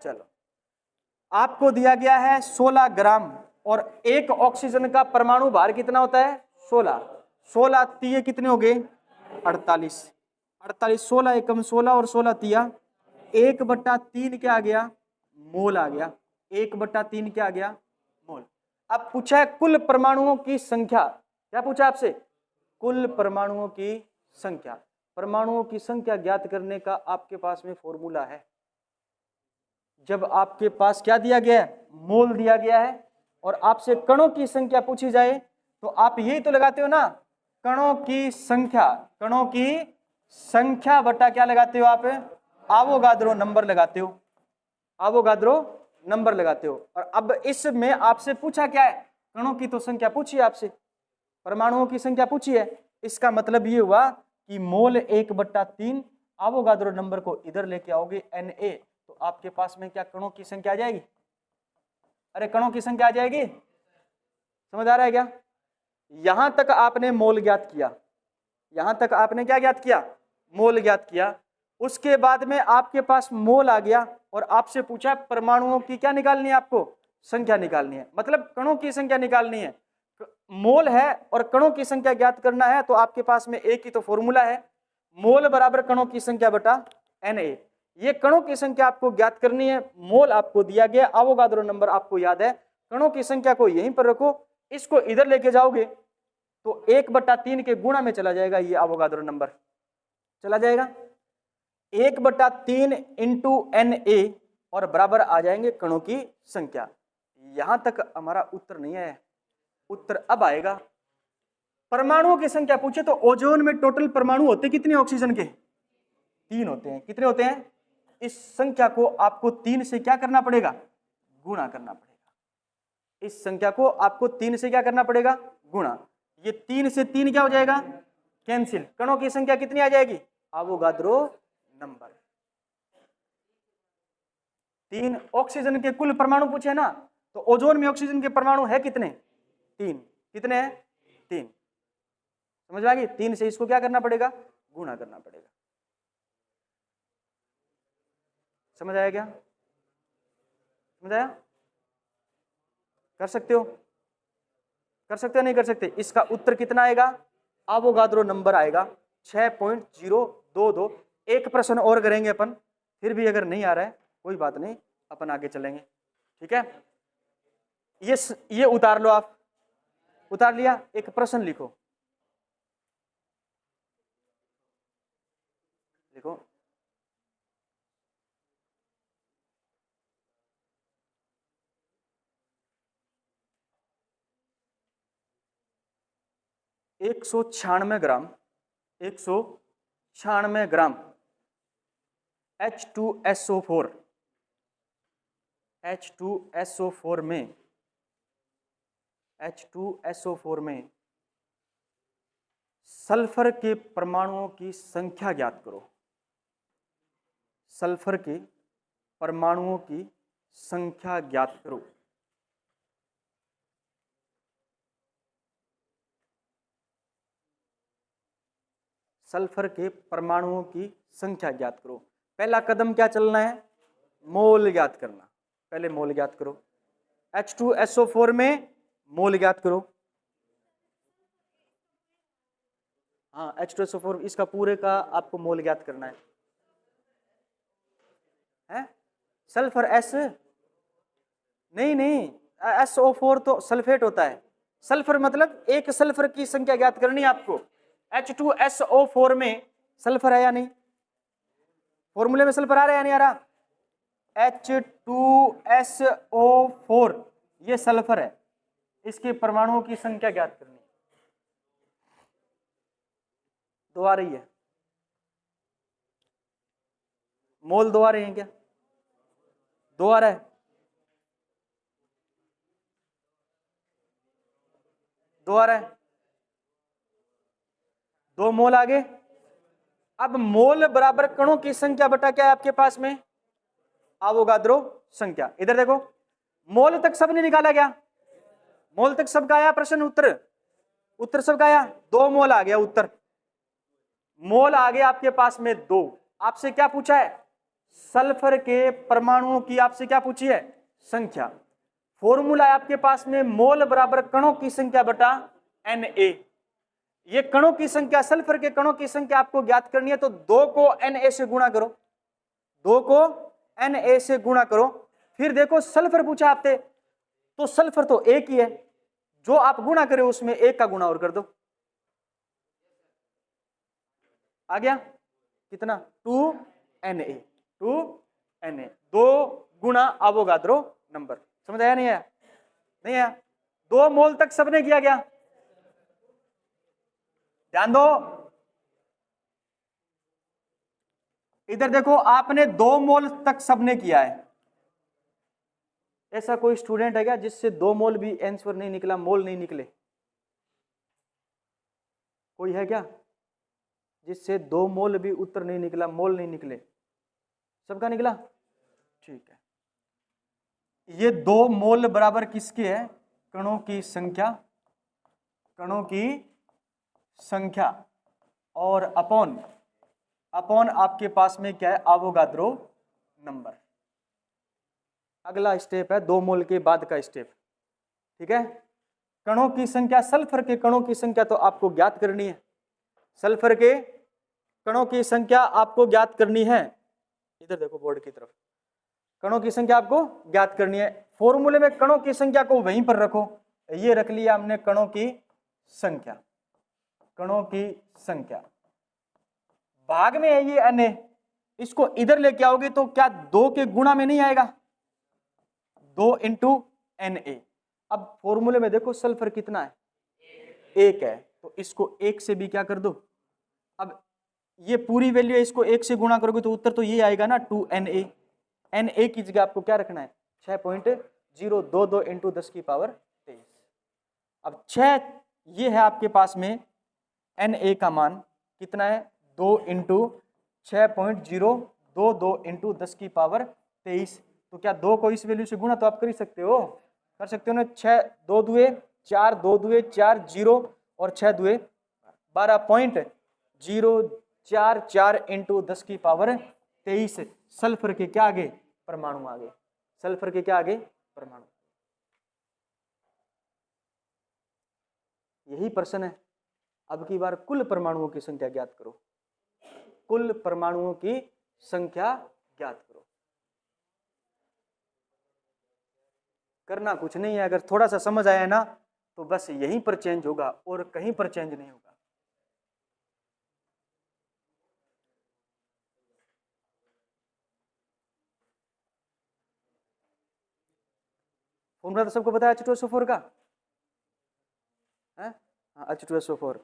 S1: चलो, आपको दिया गया है 16 ग्राम और एक ऑक्सीजन का परमाणु भार कितना होता है? 16। 16 तीय कितने हो गए? 48। 48 16 एकम 16 और 16 तिया 1/3 क्या आ गया? मोल आ गया। 1/3 क्या आ गया? मोल। अब पूछा है कुल परमाणुओं की संख्या। क्या पूछा आपसे? कुल परमाणुओं की संख्या। परमाणुओं की संख्या ज्ञात करने का आपके पास में फॉर्मूला है। जब आपके पास क्या दिया गया है? मोल दिया गया है, और आपसे कणों की संख्या पूछी जाए तो आप यही तो लगाते हो ना, कणों की संख्या। कणों की संख्या बटा क्या लगाते हो आप? आवोगाद्रो नंबर लगाते हो। आवोगाद्रो नंबर लगाते हो। और अब इसमें आपसे पूछा क्या है? कणों की तो संख्या पूछी है आपसे, परमाणुओं की संख्या पूछी है। इसका मतलब ये हुआ कि मोल 1/3। आवोगाद्रो नंबर को इधर लेके आओगे Na, तो आपके पास में क्या कणों की संख्या आ जाएगी? अरे कणों की संख्या आ जाएगी। समझ आ रहा है क्या? यहां तक आपने मोल ज्ञात किया। यहां तक आपने क्या ज्ञात किया? मोल ज्ञात किया। उसके बाद में आपके पास मोल आ गया और आपसे पूछा परमाणुओं की क्या निकालनी है? आपको संख्या निकालनी है, मतलब कणों की संख्या निकालनी है। मोल है और कणों की संख्या ज्ञात करना है, तो आपके पास में एक ही तो फॉर्मूला है, मोल बराबर कणों की संख्या बटा Na। ये कणों की संख्या आपको ज्ञात करनी है। मोल आपको दिया गया, आवोगाद्रो नंबर आपको याद है। कणों की संख्या को यहीं पर रखो, इसको इधर लेके जाओगे तो 1/3 के गुणा में चला जाएगा। ये आवोगाद्रो नंबर चला जाएगा 1/3 इंटू Na और बराबर आ जाएंगे कणों की संख्या। यहां तक हमारा उत्तर नहीं है, उत्तर अब आएगा। परमाणुओं की संख्या पूछे तो ओजोन में टोटल परमाणु होते कितने ऑक्सीजन के? 3 होते हैं। कितने होते हैं? इस संख्या को आपको 3 से क्या करना पड़ेगा? गुणा करना पड़ेगा। इस संख्या को आपको 3 से क्या करना पड़ेगा? गुणा। ये 3 से 3 क्या हो जाएगा? कैंसिल। कणों की संख्या कितनी आ जाएगी? Avogadro number. 3 ऑक्सीजन के कुल परमाणु पूछे ना, तो ओजोन में ऑक्सीजन के परमाणु है कितने? 3। कितने हैं? 3। समझ आ गई? 3 से इसको क्या करना पड़ेगा? गुणा करना पड़ेगा। समझ आया क्या? समझ आया? कर सकते हो? कर सकते हो नहीं कर सकते? इसका उत्तर कितना आएगा? अवोगाद्रो नंबर आएगा 6.022। एक प्रश्न और करेंगे अपन, फिर भी अगर नहीं आ रहा है कोई बात नहीं, अपन आगे चलेंगे। ठीक है, ये उतार लो, आप उतार लिया, एक प्रश्न लिखो। देखो, एक 196 ग्राम 196 ग्राम H2SO4 में सल्फर के परमाणुओं की संख्या ज्ञात करो। सल्फर के परमाणुओं की संख्या ज्ञात करो। सल्फर के परमाणुओं की संख्या ज्ञात करो। पहला कदम क्या चलना है? मोल ज्ञात करना। पहले मोल ज्ञात करो। H2SO4 में मोल ज्ञात करो। हाँ, H2SO4 इसका पूरे का आपको मोल ज्ञात करना है। सल्फर S नहीं, SO4 तो सल्फेट होता है। सल्फर मतलब एक सल्फर की संख्या ज्ञात करनी है आपको। H2SO4 में सल्फर है या नहीं? फॉर्मूले में सल्फर आ रहा है या नहीं आ रहा? H2SO4 ये सल्फर है, इसके परमाणुओं की संख्या ज्ञात करनी है। दो आ रही है? मोल दो आ रहे हैं क्या? दो आ रहा है? दो आ रहा है? दो मोल आगे। अब मोल बराबर कणों की संख्या बटा क्या है आपके पास में? अवोगाद्रो संख्या। इधर देखो, मोल तक सबने निकाला क्या? मोल तक सबका आया प्रश्न? उत्तर सबका आया? दो मोल आ गया उत्तर। मोल आ गया आपके पास में दो। आपसे क्या पूछा है? सल्फर के परमाणुओं की आपसे क्या पूछी है? संख्या। फॉर्मूला है आपके पास में मोल बराबर कणों की संख्या बटा Na। ये कणों की संख्या, सल्फर के कणों की संख्या आपको ज्ञात करनी है, तो 2 को Na से गुणा करो। 2 को Na से गुणा करो। फिर देखो सल्फर पूछा आपसे, तो सल्फर तो एक ही है, जो आप गुणा करें उसमें एक का गुणा और कर दो। आ गया कितना? 2Na। 2 गुणा अवोगाद्रो नंबर। समझ आया नहीं आया? नहीं आया? 2 मोल तक सबने किया क्या? ध्यान दो, इधर देखो, आपने 2 मोल तक सबने किया है। ऐसा कोई स्टूडेंट है क्या जिससे 2 मोल भी आंसर नहीं निकला, मोल नहीं निकले? कोई है क्या जिससे 2 मोल भी उत्तर नहीं निकला, मोल नहीं निकले? सबका निकला? ठीक है। ये 2 मोल बराबर किसके है? कणों की संख्या। कणों की संख्या और अपॉन आपके पास में क्या है? Avogadro number. अगला स्टेप है 2 मोल के बाद का स्टेप। ठीक है, कणों की संख्या, सल्फर के कणों की संख्या तो आपको ज्ञात करनी है। सल्फर के कणों की संख्या आपको ज्ञात करनी है। इधर देखो बोर्ड की तरफ, कणों की संख्या आपको ज्ञात करनी है। फॉर्मूले में कणों की संख्या को वहीं पर रखो। ये रख लिया हमने कणों की संख्या। कणों की संख्या भाग में है ये Na, इसको इधर लेके आओगे तो क्या 2 के गुणा में नहीं आएगा? 2 इंटू Na। अब फॉर्मूले में देखो सल्फर कितना है? 1 है, तो इसको 1 से भी क्या कर दो। अब ये पूरी वैल्यू है, इसको 1 से गुणा करोगे तो उत्तर तो ये आएगा ना 2Na। Na की जगह आपको क्या रखना है? 6.022 इंटू 10 की पावर 23। अब 6 ये है आपके पास में, Na का मान कितना है? 2 इंटू 6.022 इंटू 10 की पावर 23। तो क्या 2 को इस वैल्यू से गुणा तो आप कर ही सकते हो, कर सकते हो ना। 6 2 दुए 4, 2 दुए 4, 0 और 6 दुए 12.044 इंटू 10 की पावर 23। सल्फर के क्या आगे, परमाणु आगे, सल्फर के क्या आगे, परमाणु। यही प्रश्न है। अब की बार कुल परमाणुओं की संख्या ज्ञात करो, कुल परमाणुओं की संख्या ज्ञात करो। करना कुछ नहीं है, अगर थोड़ा सा समझ आया ना तो बस यहीं पर चेंज होगा और कहीं पर चेंज नहीं होगा। फॉर्मूला तो सबको पता है H2SO4 का है, हाँ H2SO4।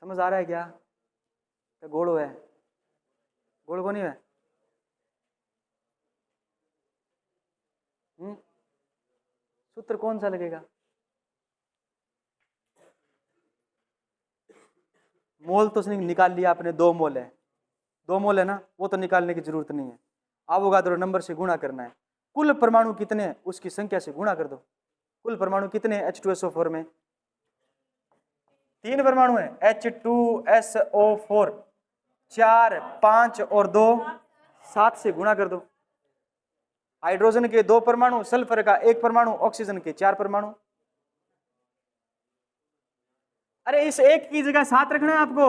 S1: समझ आ रहा है क्या? तो गोड़ है, गोड़ को नहीं है। सूत्र कौन सा लगेगा? मोल तो निकाल लिया आपने, 2 मोल है, 2 मोल है ना, वो तो निकालने की जरूरत नहीं है। अवोगाद्रो नंबर से गुणा करना है। कुल परमाणु कितने हैं उसकी संख्या से गुणा कर दो। कुल परमाणु कितने हैं H2SO4 में? 3 परमाणु है H2SO4, 4, 5 और 2, 7 से गुणा कर दो। हाइड्रोजन के 2 परमाणु, सल्फर का 1 परमाणु, ऑक्सीजन के 4 परमाणु। अरे इस 1 की जगह 7 रखना है आपको।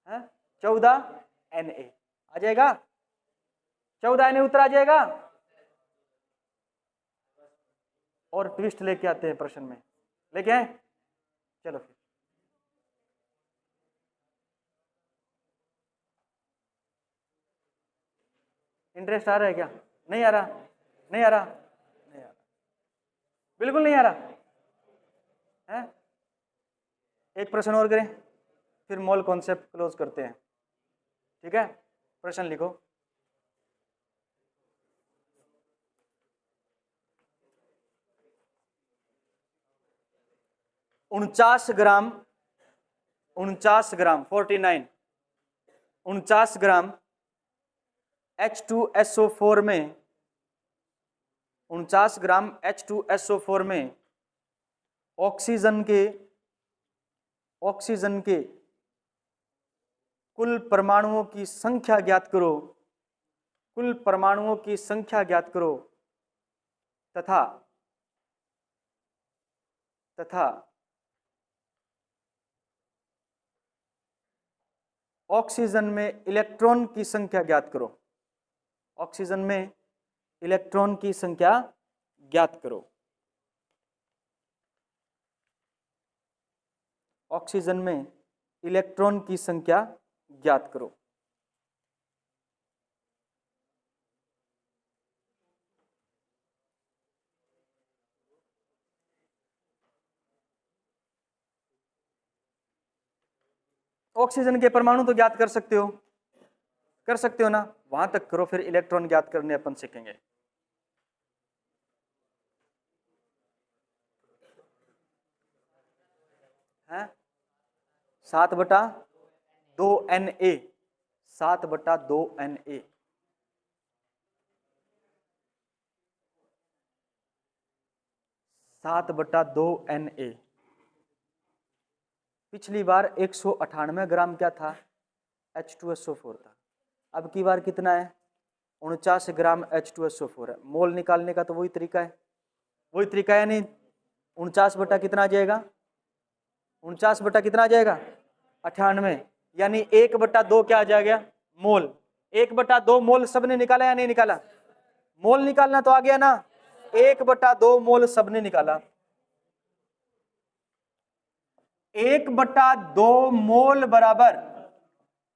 S1: है 14 Na आ जाएगा, 14 Na उत्तर आ जाएगा। और ट्विस्ट लेके आते हैं प्रश्न में, लेके आए, चलो फिर। इंटरेस्ट आ रहा है क्या? नहीं आ रहा, नहीं आ रहा, नहीं आ रहा, बिल्कुल नहीं आ रहा है। एक प्रश्न और करें फिर मोल कॉन्सेप्ट क्लोज करते हैं, ठीक है? प्रश्न लिखो। उनचास ग्राम 49 49 ग्राम H2SO4 में 49 ग्राम H2SO4 में ऑक्सीजन के कुल परमाणुओं की संख्या ज्ञात करो, कुल परमाणुओं की संख्या ज्ञात करो तथा ऑक्सीजन में इलेक्ट्रॉन की संख्या ज्ञात करो, ऑक्सीजन में इलेक्ट्रॉन की संख्या ज्ञात करो। ऑक्सीजन में इलेक्ट्रॉन की संख्या ज्ञात करो। ऑक्सीजन के परमाणु तो ज्ञात कर सकते हो ना, वहां तक करो, फिर इलेक्ट्रॉन ज्ञात करने अपन सीखेंगे। हैं 7/2 Na, 7/2 Na, Na। पिछली बार 198 ग्राम क्या था? H2SO4 था। अब की बार कितना है? 49 ग्राम H2SO4 है। मोल निकालने का तो वही तरीका है, वही तरीका है। नहीं 49 बटा कितना आ जाएगा? 49 बटा कितना आ जाएगा? 98, यानी 1/2 क्या आ जाएगा? मोल। 1/2 मोल सबने निकाला या नहीं निकाला? मोल निकालना तो आ गया ना, 1/2 मोल सबने निकाला। 1/2 मोल बराबर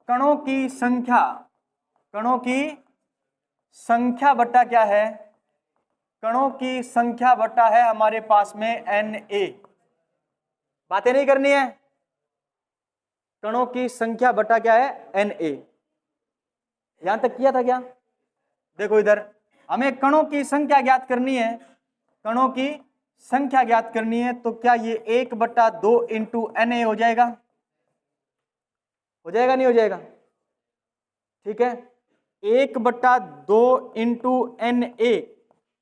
S1: कणों की संख्या, कणों की संख्या बटा क्या है? कणों की संख्या बटा है हमारे पास में Na। बातें नहीं करनी है, कणों की संख्या बटा क्या है? Na। यहां तक किया था क्या? देखो इधर, हमें कणों की संख्या ज्ञात करनी है, कणों की संख्या ज्ञात करनी है, तो क्या ये 1/2 इंटू Na हो जाएगा? हो जाएगा नहीं हो जाएगा? ठीक है, 1/2 इंटू Na।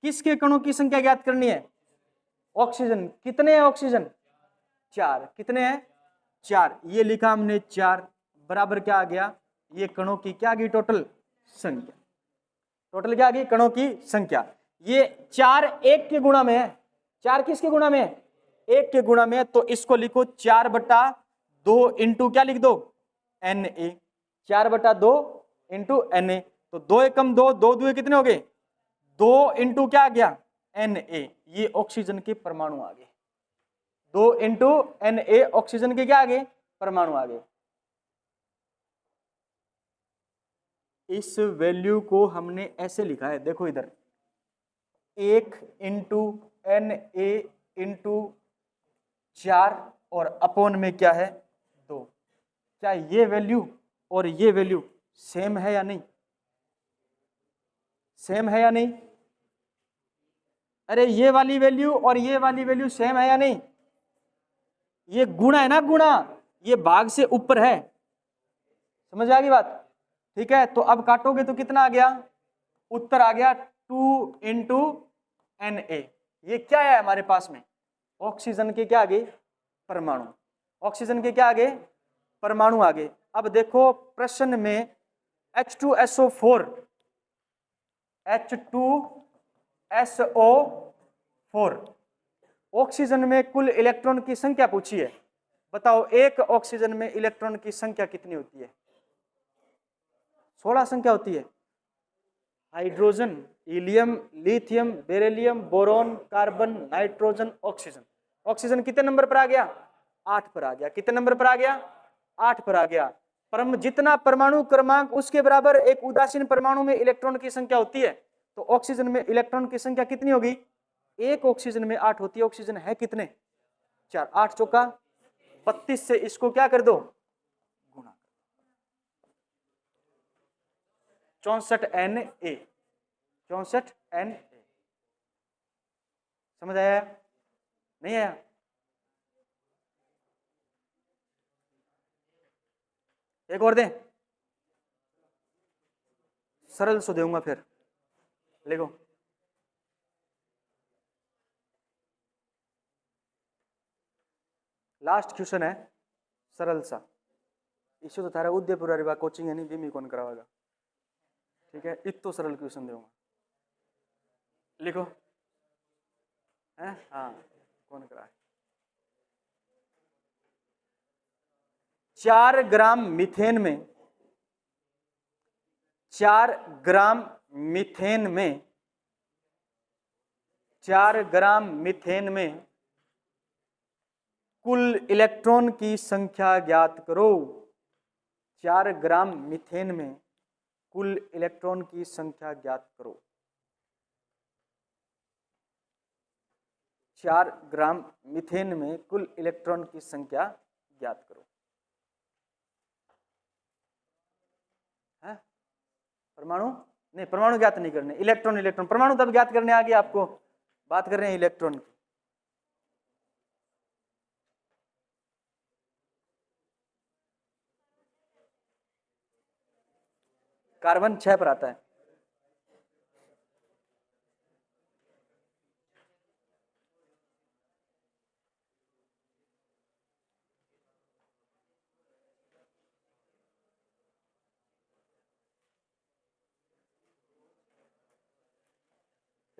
S1: किसके कणों की संख्या ज्ञात करनी है? ऑक्सीजन। कितने हैं ऑक्सीजन? 4। कितने हैं? 4। ये लिखा हमने 4 बराबर क्या आ गया? ये कणों की क्या आ गई? टोटल संख्या। टोटल क्या आ गई? कणों की संख्या। ये 4 1 के गुणा में है। 4 किसके गुणा में है? 1 के गुणा में है। तो इसको लिखो 4/2 इंटू क्या लिख दो? Na। 4/2 into Na। तो 2 एकम 2, 2 दुए कितने हो गए? 2 इंटू क्या आ गया? Na। ये ऑक्सीजन के परमाणु आ गए। 2 इंटू Na ऑक्सीजन के क्या आ गए? परमाणु आ गए। इस वैल्यू को हमने ऐसे लिखा है, देखो इधर 1 इंटू Na इंटू 4 और अपोन में क्या है? 2। क्या ये वैल्यू और ये वैल्यू सेम है या नहीं? सेम है या नहीं? अरे ये वाली वैल्यू और ये वाली वैल्यू सेम है या नहीं? ये गुणा है ना, गुणा। ये भाग से ऊपर है। समझ आ गई बात? ठीक है, तो अब काटोगे तो कितना आ गया? उत्तर आ गया 2 इंटू Na। ये क्या है हमारे पास में? ऑक्सीजन के क्या आ गए? परमाणु। ऑक्सीजन के क्या आ गए? परमाणु आ गए। अब देखो प्रश्न में H2SO4 H2SO4 ऑक्सीजन में कुल इलेक्ट्रॉन की संख्या पूछी है। बताओ एक ऑक्सीजन में इलेक्ट्रॉन की संख्या कितनी होती है? 16 संख्या होती है। Hydrogen, helium, lithium, beryllium, boron, carbon, nitrogen, oxygen. Oxygen कितने नंबर पर आ गया? 8 पर आ गया। कितने नंबर पर आ गया? 8 पर आ गया। जितना परमाणु क्रमांक उसके बराबर एक उदासीन परमाणु में इलेक्ट्रॉन की संख्या होती है। तो ऑक्सीजन में इलेक्ट्रॉन की संख्या कितनी होगी? एक ऑक्सीजन में 8 होती है। ऑक्सीजन है कितने? 4। 8 चौका 32 से इसको क्या कर दो? गुणा। 64 Na। 64 Na। समझ आया? नहीं आया? एक और दें? सरल सो दूंगा फिर। लिखो लास्ट क्वेश्चन है सरल सा। इश्यू तो थारा उदयपुर अरे कोचिंग है नहीं बीमी कौन करावेगा। ठीक है, इतो सरल क्वेश्चन दूंगा। लिखो है? हाँ, कौन कराए? 4 ग्राम मीथेन में 4 ग्राम मीथेन में 4 ग्राम मीथेन में कुल इलेक्ट्रॉन की संख्या ज्ञात करो। 4 ग्राम मीथेन में कुल इलेक्ट्रॉन की संख्या ज्ञात करो। 4 ग्राम मीथेन में कुल इलेक्ट्रॉन की संख्या ज्ञात करो। है? परमाणु नहीं, परमाणु ज्ञात नहीं करने। इलेक्ट्रॉन इलेक्ट्रॉन परमाणु तब ज्ञात करने आ गया। आपको बात कर रहे हैं इलेक्ट्रॉन की। कार्बन 6 पर आता है।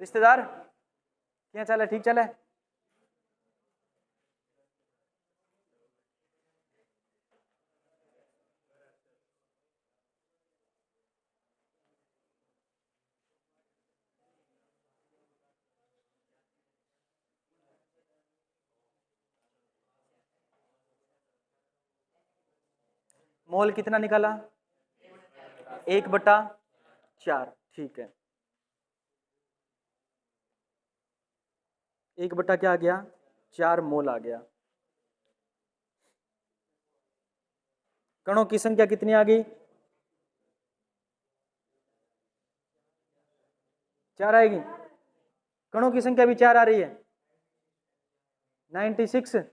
S1: रिश्तेदार क्या चल है? ठीक चल है? मोल कितना निकाला? 1/4। ठीक है, 1/ क्या आ गया? 4 मोल आ गया। कणों की संख्या कितनी आ गई? 4 आएगी। कणों की संख्या भी 4 आ रही है। 96।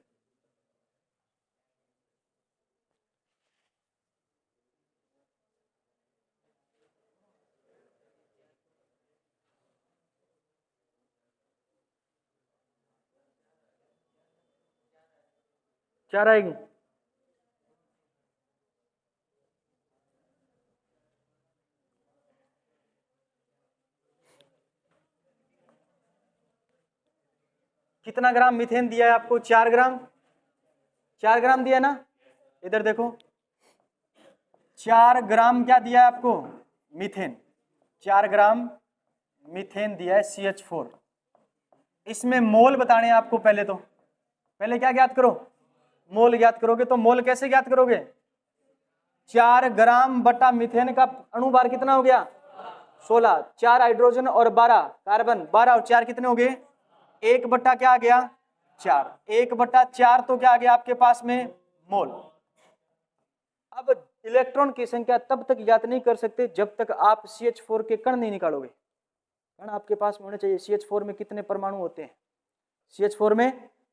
S1: 4 आएगी। कितना ग्राम मीथेन दिया है आपको? 4 ग्राम। 4 ग्राम दिया ना, इधर देखो 4 ग्राम क्या दिया है आपको? मीथेन। 4 ग्राम मीथेन दिया है CH4। इसमें मोल बताने हैं आपको। पहले क्या ज्ञात करो? मोल ज्ञात करोगे। तो मोल कैसे ज्ञात करोगे? 4 ग्राम बटा मीथेन का अणुभार कितना हो गया? 16। 4 हाइड्रोजन और 12 कार्बन, 12 और 4 कितने हो गए? 1 बटा क्या आ गया? 4। 1 बटा 4 तो क्या आ गया आपके पास में? मोल। अब इलेक्ट्रॉन की संख्या तब तक ज्ञात नहीं कर सकते जब तक आप CH4 के कण नहीं निकालोगे। कण आपके पास में होने चाहिए। CH4 में कितने परमाणु होते हैं? CH4 में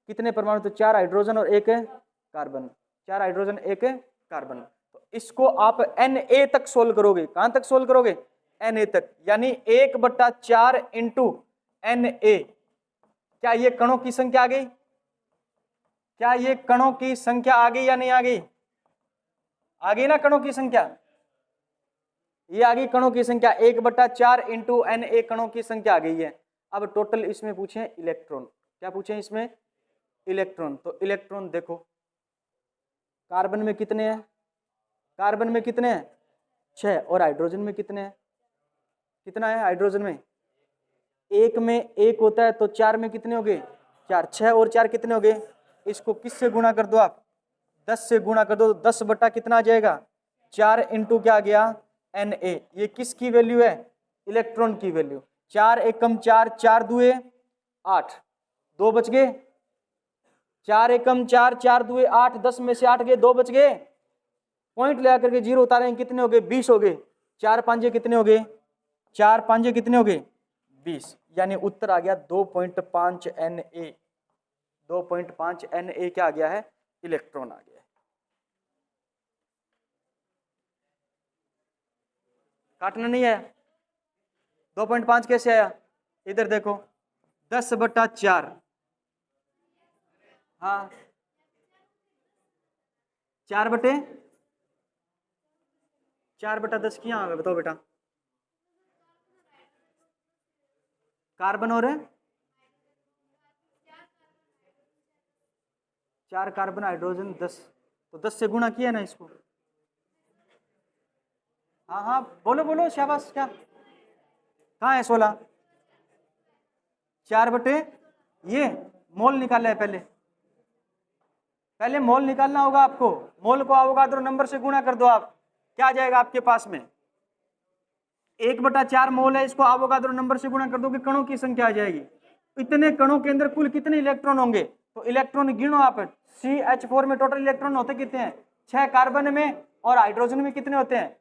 S1: कितने परमाणु? तो 4 हाइड्रोजन और 1 कार्बन। 4 hydrogen 1 carbon. तो इसको आप Na तक सोल्व करोगे। कहां तक सोल्व करोगे? Na तक। यानी 1 बटा 4 इंटू Na। क्या ये कणों की संख्या आ गई? क्या ये कणों की संख्या आ गई या नहीं आ गई? आ गई ना कणों की संख्या? ये आ गई कणों की संख्या। 1 बटा 4 इंटू Na कणों की संख्या आ गई है। अब टोटल इसमें पूछे इलेक्ट्रॉन। क्या पूछे इसमें? इलेक्ट्रॉन। तो इलेक्ट्रॉन देखो कार्बन में कितने हैं? कार्बन में कितने हैं? 6। और हाइड्रोजन में कितने हैं? कितना है हाइड्रोजन में? 1 में 1 होता है तो 4 में कितने हो गए? 4। 6 और 4 कितने हो गए? इसको किससे गुणा कर दो आप? 10 से गुणा कर दो। 10 बटा कितना आ जाएगा? 4 इंटू क्या आ गया? Na। ये किसकी वैल्यू है? इलेक्ट्रॉन की वैल्यू। 4 एकम 4, 4 दुए 8, 2 बच गए। 4 एकम 4, 4 दुए 8, 10 में से 8 गए, 2 बच गए। पॉइंट लगा करके 0 उतारेंगे, कितने हो गए? 20 हो गए। 4 पांजे कितने हो गए? 4 पांजे कितने हो गए? 20। यानी उत्तर आ गया 2.5 Na। 2.5 Na क्या आ गया है? इलेक्ट्रॉन आ गया है। काटना नहीं आया? 2.5 कैसे आया? इधर देखो 10 बटा 4। हाँ 4 बटे 10 क्या होगा बताओ बेटा? कार्बन और 4 कार्बन हाइड्रोजन 10, तो 10 से गुणा किया ना इसको। हाँ हाँ बोलो बोलो शाबाश। क्या कहाँ है? 16। 4 बटे ये मोल निकाला है। पहले मोल निकालना होगा आपको। मोल को अवोगाद्रो नंबर से गुणा कर दो आप। क्या आ जाएगा आपके पास में? 1 बटा 4 मोल है, इसको अवोगाद्रो नंबर से गुणा कर दोगे, कणों की संख्या आ जाएगी। इतने कणों के अंदर कुल कितने इलेक्ट्रॉन होंगे? तो इलेक्ट्रॉन गिनो आप। CH4 में टोटल इलेक्ट्रॉन होते कितने हैं? 6 कार्बन में, और हाइड्रोजन में कितने होते हैं?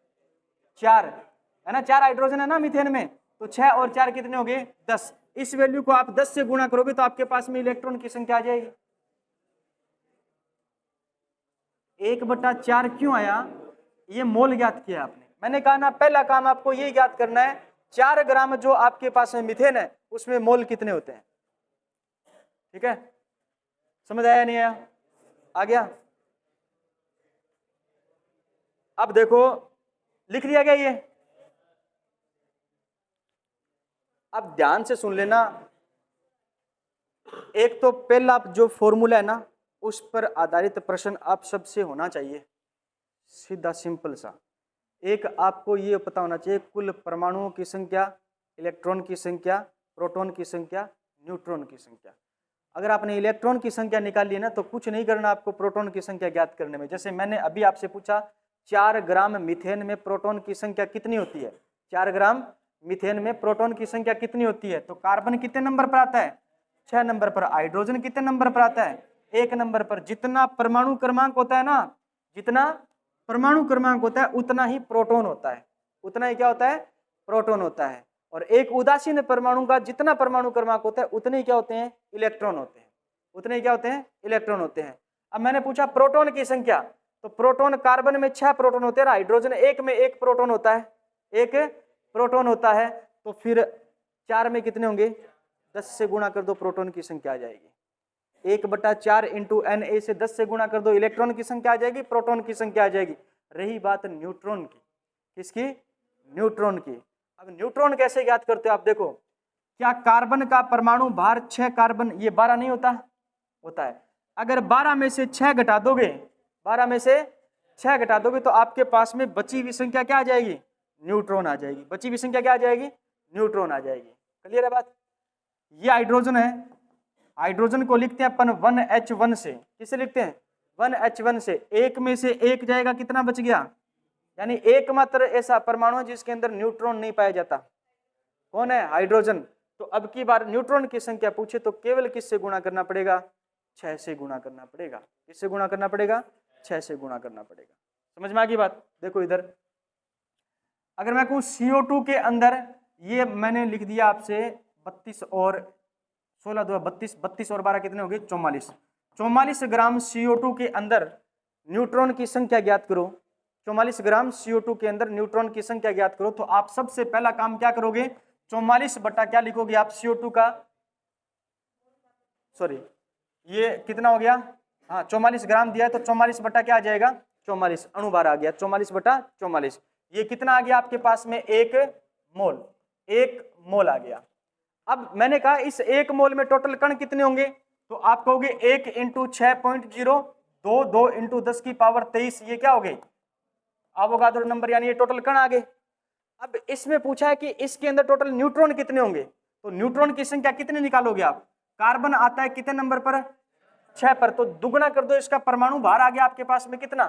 S1: 4 है ना। 4 हाइड्रोजन है ना मीथेन में, तो 6 और 4 कितने हो गए? 10। इस वैल्यू को आप 10 से गुणा करोगे तो आपके पास में इलेक्ट्रॉन की संख्या आ जाएगी। 1 बटा 4 क्यों आया? ये मोल ज्ञात किया आपने। मैंने कहा ना पहला काम आपको ये ज्ञात करना है 4 ग्राम जो आपके पास में मीथेन है उसमें मोल कितने होते हैं। ठीक है, समझ आया नहीं आया? आ गया? अब देखो लिख लिया गया ये। अब ध्यान से सुन लेना। एक तो पहला जो फॉर्मूला है ना उस पर आधारित प्रश्न आप सबसे होना चाहिए, सीधा सिंपल सा। एक आपको ये पता होना चाहिए कुल परमाणुओं की संख्या, इलेक्ट्रॉन की संख्या, प्रोटॉन की संख्या, न्यूट्रॉन की संख्या। अगर आपने इलेक्ट्रॉन की संख्या निकाली है ना तो कुछ नहीं करना आपको प्रोटॉन की संख्या ज्ञात करने में। जैसे मैंने अभी आपसे पूछा 4 ग्राम मीथेन में प्रोटॉन की संख्या कितनी होती है? 4 ग्राम मीथेन में प्रोटॉन की संख्या कितनी होती है? तो कार्बन कितने नंबर पर आता है? 6 नंबर पर। हाइड्रोजन कितने नंबर पर आता है? 1 नंबर पर। जितना परमाणु क्रमांक होता है ना, जितना परमाणु क्रमांक होता है उतना ही प्रोटॉन होता है। उतना ही क्या होता है? प्रोटॉन होता है। और एक उदासीन परमाणु का जितना परमाणु क्रमांक होता है उतने ही क्या होते हैं? इलेक्ट्रॉन होते हैं। उतने ही क्या होते हैं? इलेक्ट्रॉन होते हैं। अब मैंने पूछा प्रोटॉन की संख्या, तो प्रोटॉन कार्बन में 6 प्रोटॉन होते हैं, हाइड्रोजन 1 में 1 प्रोटॉन होता है, 1 प्रोटॉन होता है। तो फिर 4 में कितने होंगे? 10 से गुणा कर दो, प्रोटॉन की संख्या आ जाएगी। 1/4 इंटू Na से 10 से गुणा कर दो, इलेक्ट्रॉन की संख्या आ जाएगी, प्रोटॉन की संख्या आ जाएगी। रही बात न्यूट्रॉन की, किसकी? न्यूट्रॉन की। अब न्यूट्रॉन कैसे ज्ञात करते हो आप देखो, क्या कार्बन का परमाणु भार 6 कार्बन, ये 12 नहीं होता? होता है। अगर 12 में से 6 घटा दोगे, 12 में से 6 घटा दोगे तो आपके पास में बची हुई संख्या क्या आ जाएगी? न्यूट्रॉन आ जाएगी। बची हुई संख्या क्या आ जाएगी? न्यूट्रॉन आ जाएगी। क्लियर है बात? ये हाइड्रोजन है, हाइड्रोजन को लिखते हैं अपन 1H1 से। किसे लिखते हैं? 1H1 से। एक में से एक जाएगा, कितना बच गया? यानी एकमात्र ऐसा परमाणु है जिसके अंदर न्यूट्रॉन नहीं पाया जाता। कौन है? हाइड्रोजन। तो अब की बार न्यूट्रॉन की संख्या पूछे तो केवल किससे गुणा करना पड़ेगा? 6 से गुणा करना पड़ेगा। किससे गुणा करना पड़ेगा? 6 से गुणा करना पड़ेगा। समझ में आ गई बात? देखो इधर, अगर मैं कहूं CO2 के अंदर, ये मैंने लिख दिया आपसे 32 और 16 2 32, 32 और 12 कितने हो गए? 44। 44 ग्राम CO2 के अंदर न्यूट्रॉन की संख्या ज्ञात करो। 44 ग्राम CO2 के अंदर न्यूट्रॉन की संख्या ज्ञात करो। तो आप सबसे पहला काम क्या करोगे? 44 बटा क्या लिखोगे आप? CO2 का, सॉरी ये कितना हो गया? हाँ 44 ग्राम दिया है तो 44 बटा क्या आ जाएगा? 44 अणुभार आ गया। 44 बटा 44, ये कितना आ गया आपके पास में? 1 मोल। 1 मोल आ गया। अब मैंने कहा इस 1 मोल में टोटल कण कितने होंगे? तो आप कहोगे 1 इंटू 6.0, 2 इंटू 10 की पावर 23, ये क्या हो गए? एवोगाड्रो नंबर, यानी ये टोटल कण आ गए। अब इसमें पूछा है कि इसके अंदर टोटल न्यूट्रॉन कितने होंगे, तो न्यूट्रॉन की संख्या कितने निकालोगे आप? कार्बन आता है कितने नंबर पर? 6 पर, तो दुगुना कर दो, इसका परमाणु भार आ गया आपके पास में कितना?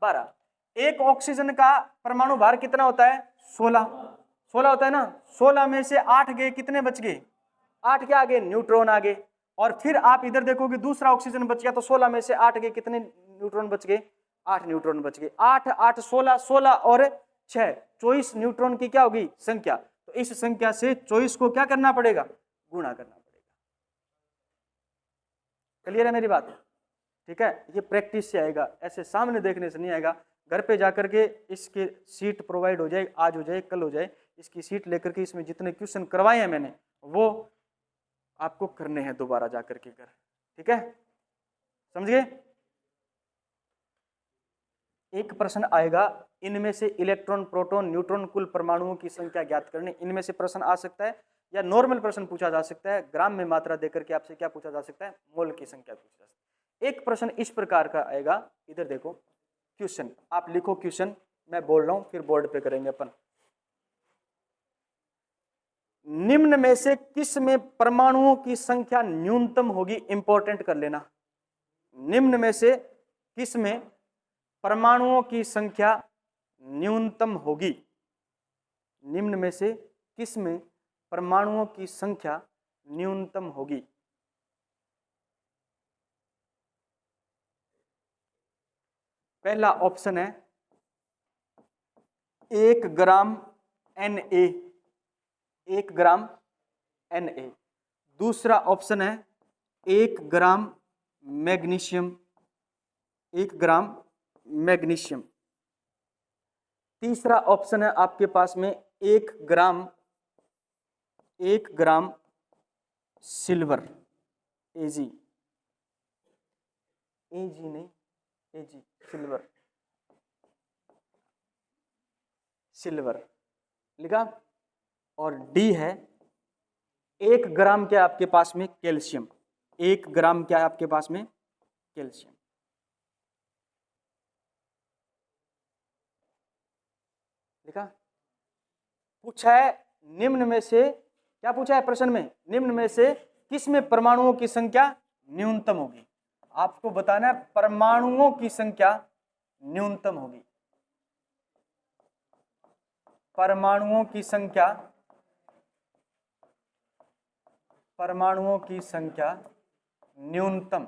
S1: 12। एक ऑक्सीजन का परमाणु भार कितना होता है? 16 होता है ना। 16 में से 8 गए, कितने बच गए? 8 क्या आ गए? न्यूट्रॉन आ गए। और फिर आप इधर देखोगे दूसरा ऑक्सीजन बच गया, तो 16 में से 8 गए, कितने न्यूट्रॉन बच गए? 8 न्यूट्रॉन बच गए। 8 8 16, 16 और 6 24 न्यूट्रॉन की क्या होगी? संख्या। तो इस संख्या से 24 को क्या करना पड़ेगा? गुणा करना पड़ेगा। क्लियर है मेरी बात? ठीक है, ये प्रैक्टिस से आएगा, ऐसे सामने देखने से नहीं आएगा। घर पे जाकर के इसके सीट प्रोवाइड हो जाए, आज हो जाए कल हो जाए, इसकी सीट लेकर के इसमें जितने क्वेश्चन करवाए हैं मैंने वो आपको करने हैं दोबारा जाकर के घर। ठीक है, समझिए। एक प्रश्न आएगा, इनमें से इलेक्ट्रॉन, प्रोटॉन, न्यूट्रॉन कुल परमाणुओं की संख्या ज्ञात करने, इनमें से प्रश्न आ सकता है, या नॉर्मल प्रश्न पूछा जा सकता है, ग्राम में मात्रा देकर के आपसे क्या पूछा जा सकता है? मोल की संख्या पूछा जा सकता है। एक प्रश्न इस प्रकार का आएगा, इधर देखो क्वेश्चन, आप लिखो क्वेश्चन, मैं बोल रहा हूं फिर बोर्ड पे करेंगे अपन। निम्न में से किस में परमाणुओं की संख्या न्यूनतम होगी? इंपॉर्टेंट कर लेना। निम्न में से किस में परमाणुओं की संख्या न्यूनतम होगी? निम्न में से किस में परमाणुओं की संख्या न्यूनतम होगी? पहला ऑप्शन है 1 ग्राम Na, 1 ग्राम Na। दूसरा ऑप्शन है 1 ग्राम मैग्नीशियम, 1 ग्राम मैग्नीशियम। तीसरा ऑप्शन है आपके पास में 1 ग्राम सिल्वर, Ag, नहीं Ag, सिल्वर लिखा। और डी है 1 ग्राम क्या आपके पास में? कैल्शियम। 1 ग्राम क्या है आपके पास में? कैल्शियम। लिखा। पूछा है निम्न में से, क्या पूछा है प्रश्न में? निम्न में से किस में परमाणुओं की संख्या न्यूनतम होगी? आपको बताना है परमाणुओं की संख्या न्यूनतम होगी। परमाणुओं की संख्या न्यूनतम।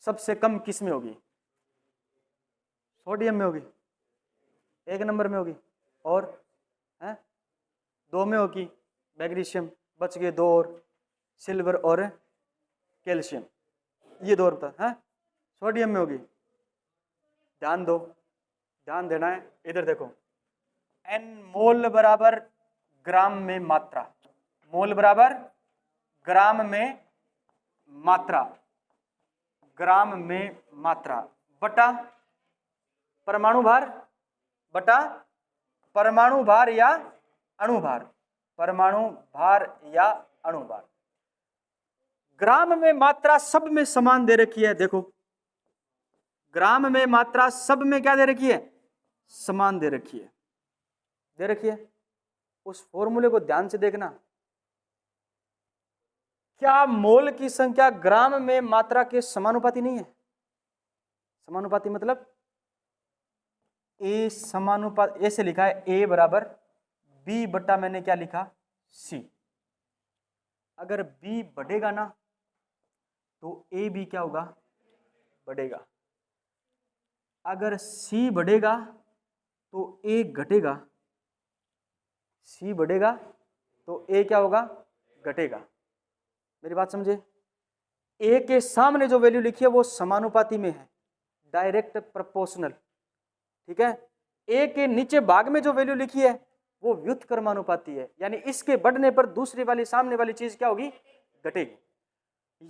S1: सबसे कम किस में होगी? सोडियम में होगी, 1 नंबर में होगी, और है 2 में होगी मैग्नीशियम, बच गए 2 और, सिल्वर और कैल्शियम, ये 2 बता है। सोडियम में होगी। ध्यान दो, ध्यान देना है। इधर देखो, एन मोल बराबर ग्राम में मात्रा, मोल बराबर ग्राम में मात्रा, ग्राम में मात्रा बटा परमाणु भार, बटा परमाणु भार या अणु भार, परमाणु भार या अणु भार। ग्राम में मात्रा सब में समान दे रखी है, देखो ग्राम में मात्रा सब में क्या दे रखी है, समान दे रखी है, दे रखी है। उस फॉर्मूले को ध्यान से देखना, क्या मोल की संख्या ग्राम में मात्रा के समानुपाती नहीं है? समानुपाती मतलब ए समानुपात, ए से लिखा है ए बराबर बी बटा मैंने क्या लिखा सी। अगर बी बढ़ेगा ना तो ए भी क्या होगा, बढ़ेगा। अगर सी बढ़ेगा तो ए घटेगा, सी बढ़ेगा तो ए क्या होगा, घटेगा। मेरी बात समझे? ए के सामने जो वैल्यू लिखी है वो समानुपाती में है, डायरेक्ट प्रोपोर्शनल, ठीक है। ए के नीचे भाग में जो वैल्यू लिखी है वो व्युत्क्रमानुपाती है, यानी इसके बढ़ने पर दूसरी वाली सामने वाली चीज क्या होगी, घटेगी।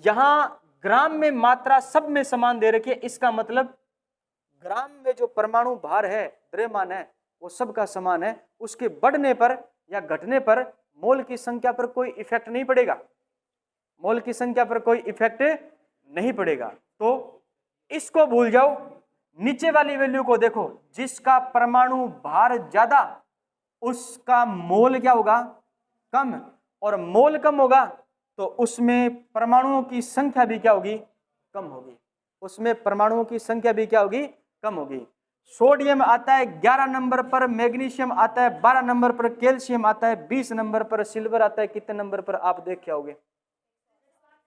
S1: यहां ग्राम में मात्रा सब में समान दे रखी है, इसका मतलब ग्राम में जो परमाणु भार है, द्रव्यमान है, वो सबका समान है। उसके बढ़ने पर या घटने पर मोल की संख्या पर कोई इफेक्ट नहीं पड़ेगा, मोल की संख्या पर कोई इफेक्ट नहीं पड़ेगा। तो इसको भूल जाओ, नीचे वाली वैल्यू को देखो, जिसका परमाणु भार ज्यादा उसका मोल क्या होगा, कम, और मोल कम होगा तो उसमें परमाणुओं की संख्या भी क्या होगी, कम होगी, उसमें परमाणुओं की संख्या भी क्या होगी, कम होगी। सोडियम आता है 11 नंबर पर, मैग्नीशियम आता है 12 नंबर पर, कैल्शियम आता है 20 नंबर पर, सिल्वर आता है कितने नंबर पर, आप देख के आओगे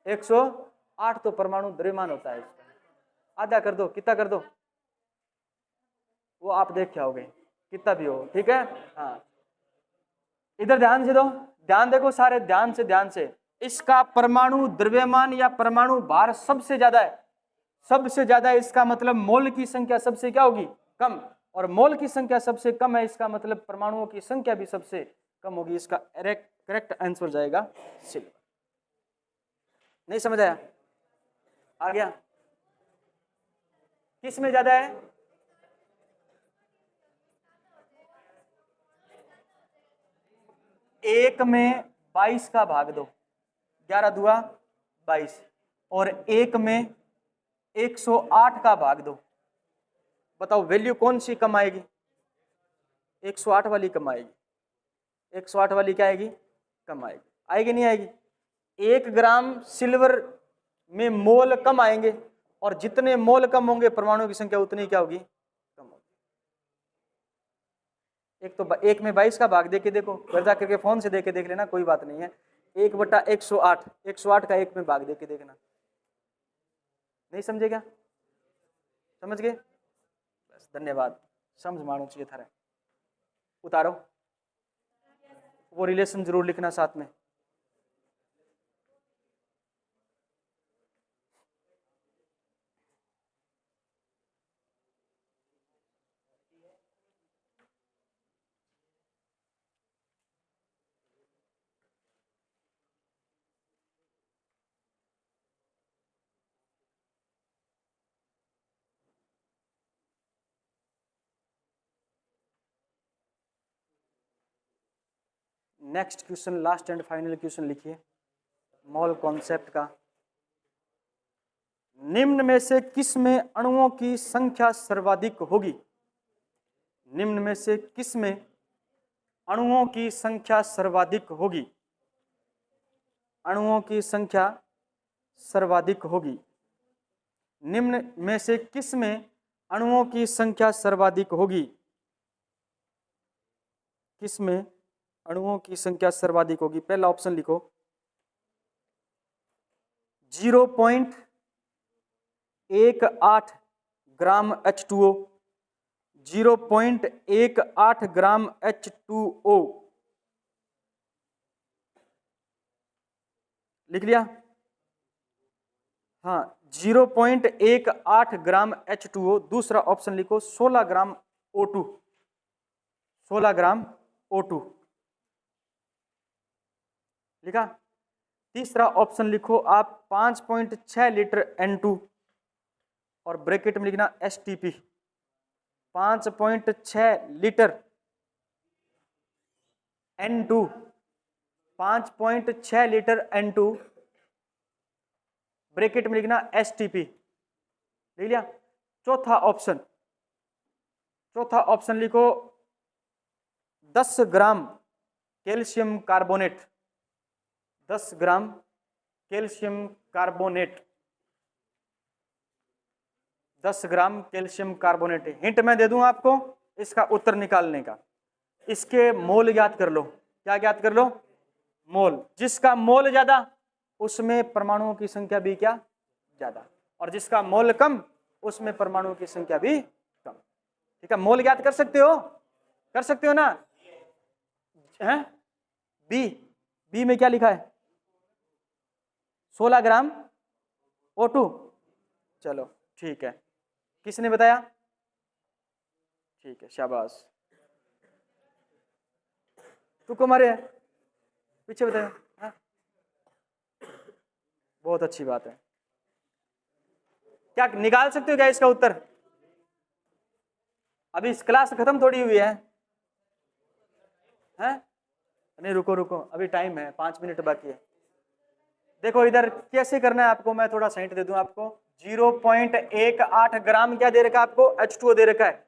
S1: 108। तो परमाणु द्रव्यमान होता है, आधा कर दो, कितना कर दो, वो आप देख के आओगे कितना भी हो, ठीक है। हाँ, इधर ध्यान से दो, ध्यान देखो सारे, ध्यान से, ध्यान से। इसका परमाणु द्रव्यमान या परमाणु भार सबसे ज्यादा है, सबसे ज्यादा है, इसका मतलब मोल की संख्या सबसे क्या होगी, कम, और मोल की संख्या सबसे कम है, इसका मतलब परमाणुओं की संख्या भी सबसे कम होगी। इसका करेक्ट आंसर जाएगा सिल्वर। नहीं समझ आया? आ गया? किस में ज्यादा है? एक में 22 का भाग दो, 11 दुआ 22, और एक में 108 का भाग दो, बताओ वैल्यू कौन सी कम आएगी? 108 वाली कम आएगी। 108 वाली क्या आएगी? कम आएगी। आएगी नहीं आएगी? 1 ग्राम सिल्वर में मोल कम आएंगे, और जितने मोल कम होंगे परमाणु की संख्या उतनी क्या होगी, कम होगी। एक तो एक में 22 का भाग देके देखो, वर्जा करके फोन से देके देख लेना, कोई बात नहीं है। 1/108, 108 का एक में भाग देके देखना। नहीं समझे क्या? समझ गए? बस, धन्यवाद। समझ मानो चाहिए था, उतारो वो रिलेशन जरूर लिखना साथ में। Next question, last and final question लिखिए मोल कॉन्सेप्ट का। निम्न में से किस में अणुओं की संख्या सर्वाधिक होगी? निम्न में से किस में अणुओं की संख्या सर्वाधिक होगी? अणुओं की संख्या सर्वाधिक होगी। निम्न में से किस में अणुओं की संख्या सर्वाधिक होगी? किस में अणुओं की संख्या सर्वाधिक होगी? पहला ऑप्शन लिखो 0.18 ग्राम H2O, 0.18 ग्राम H2O। लिख लिया? हाँ, 0.18 ग्राम H2O। दूसरा ऑप्शन लिखो 16 ग्राम O2, 16 ग्राम O2 लिखा। तीसरा ऑप्शन लिखो आप 5.6 लीटर N2 और ब्रैकेट में लिखना STP। 5.6 litre N2, 5.6 litre N2 bracket में लिखना STP। लिख लिया। चौथा ऑप्शन लिखो 10 ग्राम कैल्शियम कार्बोनेट। 10 ग्राम कैल्शियम कार्बोनेट, 10 ग्राम कैल्शियम कार्बोनेट। हिंट मैं दे दूं आपको इसका उत्तर निकालने का। इसके मोल याद कर लो। क्या याद कर लो? मोल। जिसका मोल ज्यादा उसमें परमाणुओं की संख्या भी क्या? ज्यादा। और जिसका मोल कम उसमें परमाणुओं की संख्या भी कम। ठीक है, मोल याद कर सकते हो? कर सकते हो ना? हैं? बी में क्या लिखा है? 16 ग्राम O2। चलो ठीक है, किसने बताया? ठीक है, शाबाश। तू को मारे पीछे बताया। हाँ? बहुत अच्छी बात है। क्या निकाल सकते हो क्या इसका उत्तर? अभी इस क्लास खत्म थोड़ी हुई है। हैं? नहीं, रुको, अभी टाइम है, 5 मिनट बाकी है। देखो इधर कैसे करना है आपको, मैं थोड़ा हिंट दे दूं आपको। 0.18 ग्राम क्या दे रखा है आपको? H2O दे रखा है।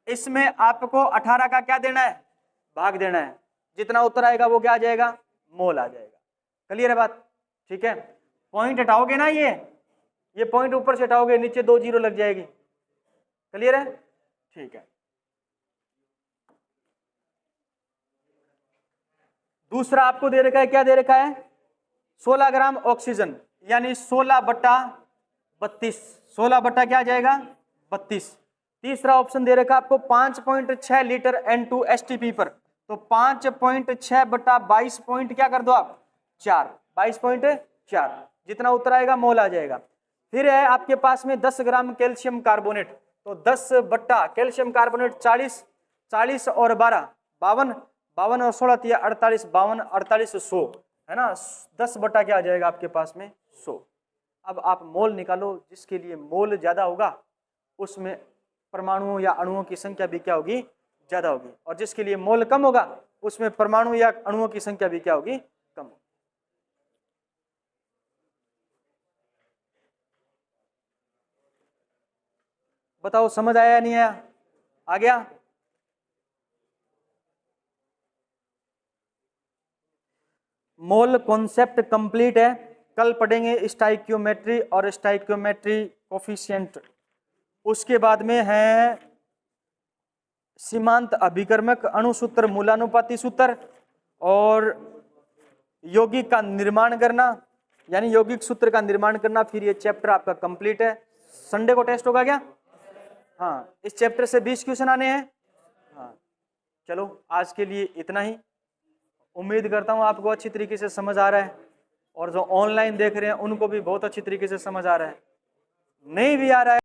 S1: इसमें आपको 18 का क्या देना है? भाग देना है। जितना उत्तर आएगा वो क्या आ जाएगा? मोल आ जाएगा। क्लियर है बात? ठीक है, पॉइंट हटाओगे ना, ये पॉइंट ऊपर से हटाओगे, नीचे 2 जीरो लग जाएगी। क्लियर है? ठीक है। दूसरा आपको दे रखा है, क्या दे रखा है? 16 ग्राम ऑक्सीजन, यानी 16/32। 16 बट्टा क्या आ जाएगा? 32। तीसरा ऑप्शन दे रखा आपको 5.6 लीटर N2 STP पर, तो 5.6 बट्टा 22 पॉइंट क्या कर दो आप? 4। 22.4। जितना उत्तर आएगा मोल आ जाएगा। फिर है आपके पास में 10 ग्राम कैल्शियम कार्बोनेट, तो 10 बट्टा कैल्शियम कार्बोनेट 40, 40 और 12 52, 52 और 16 48, 52 48 100 है ना। 10 बट्टा क्या आ जाएगा आपके पास में? 100। अब आप मोल निकालो। जिसके लिए मोल ज्यादा होगा उसमें परमाणुओं या अणुओं की संख्या भी क्या होगी? ज्यादा होगी। और जिसके लिए मोल कम होगा उसमें परमाणु या अणुओं की संख्या भी क्या होगी? कम होगी। बताओ समझ आया या नहीं आया? आ गया? मोल कॉन्सेप्ट कंप्लीट है। कल पढ़ेंगे स्टाइकियोमेट्री और स्टाइकियोमेट्री कोफिशिएंट। उसके बाद में है सीमांत अभिकर्मक, अणुसूत्र, मूलानुपाती सूत्र और यौगिक का निर्माण करना, यानी यौगिक सूत्र का निर्माण करना। फिर ये चैप्टर आपका कंप्लीट है। संडे को टेस्ट होगा क्या? हाँ, इस चैप्टर से 20 क्वेश्चन आने हैं। हाँ, चलो आज के लिए इतना ही। उम्मीद करता हूँ आपको अच्छी तरीके से समझ आ रहा है, और जो ऑनलाइन देख रहे हैं उनको भी बहुत अच्छी तरीके से समझ आ रहा है। नहीं भी आ रहा है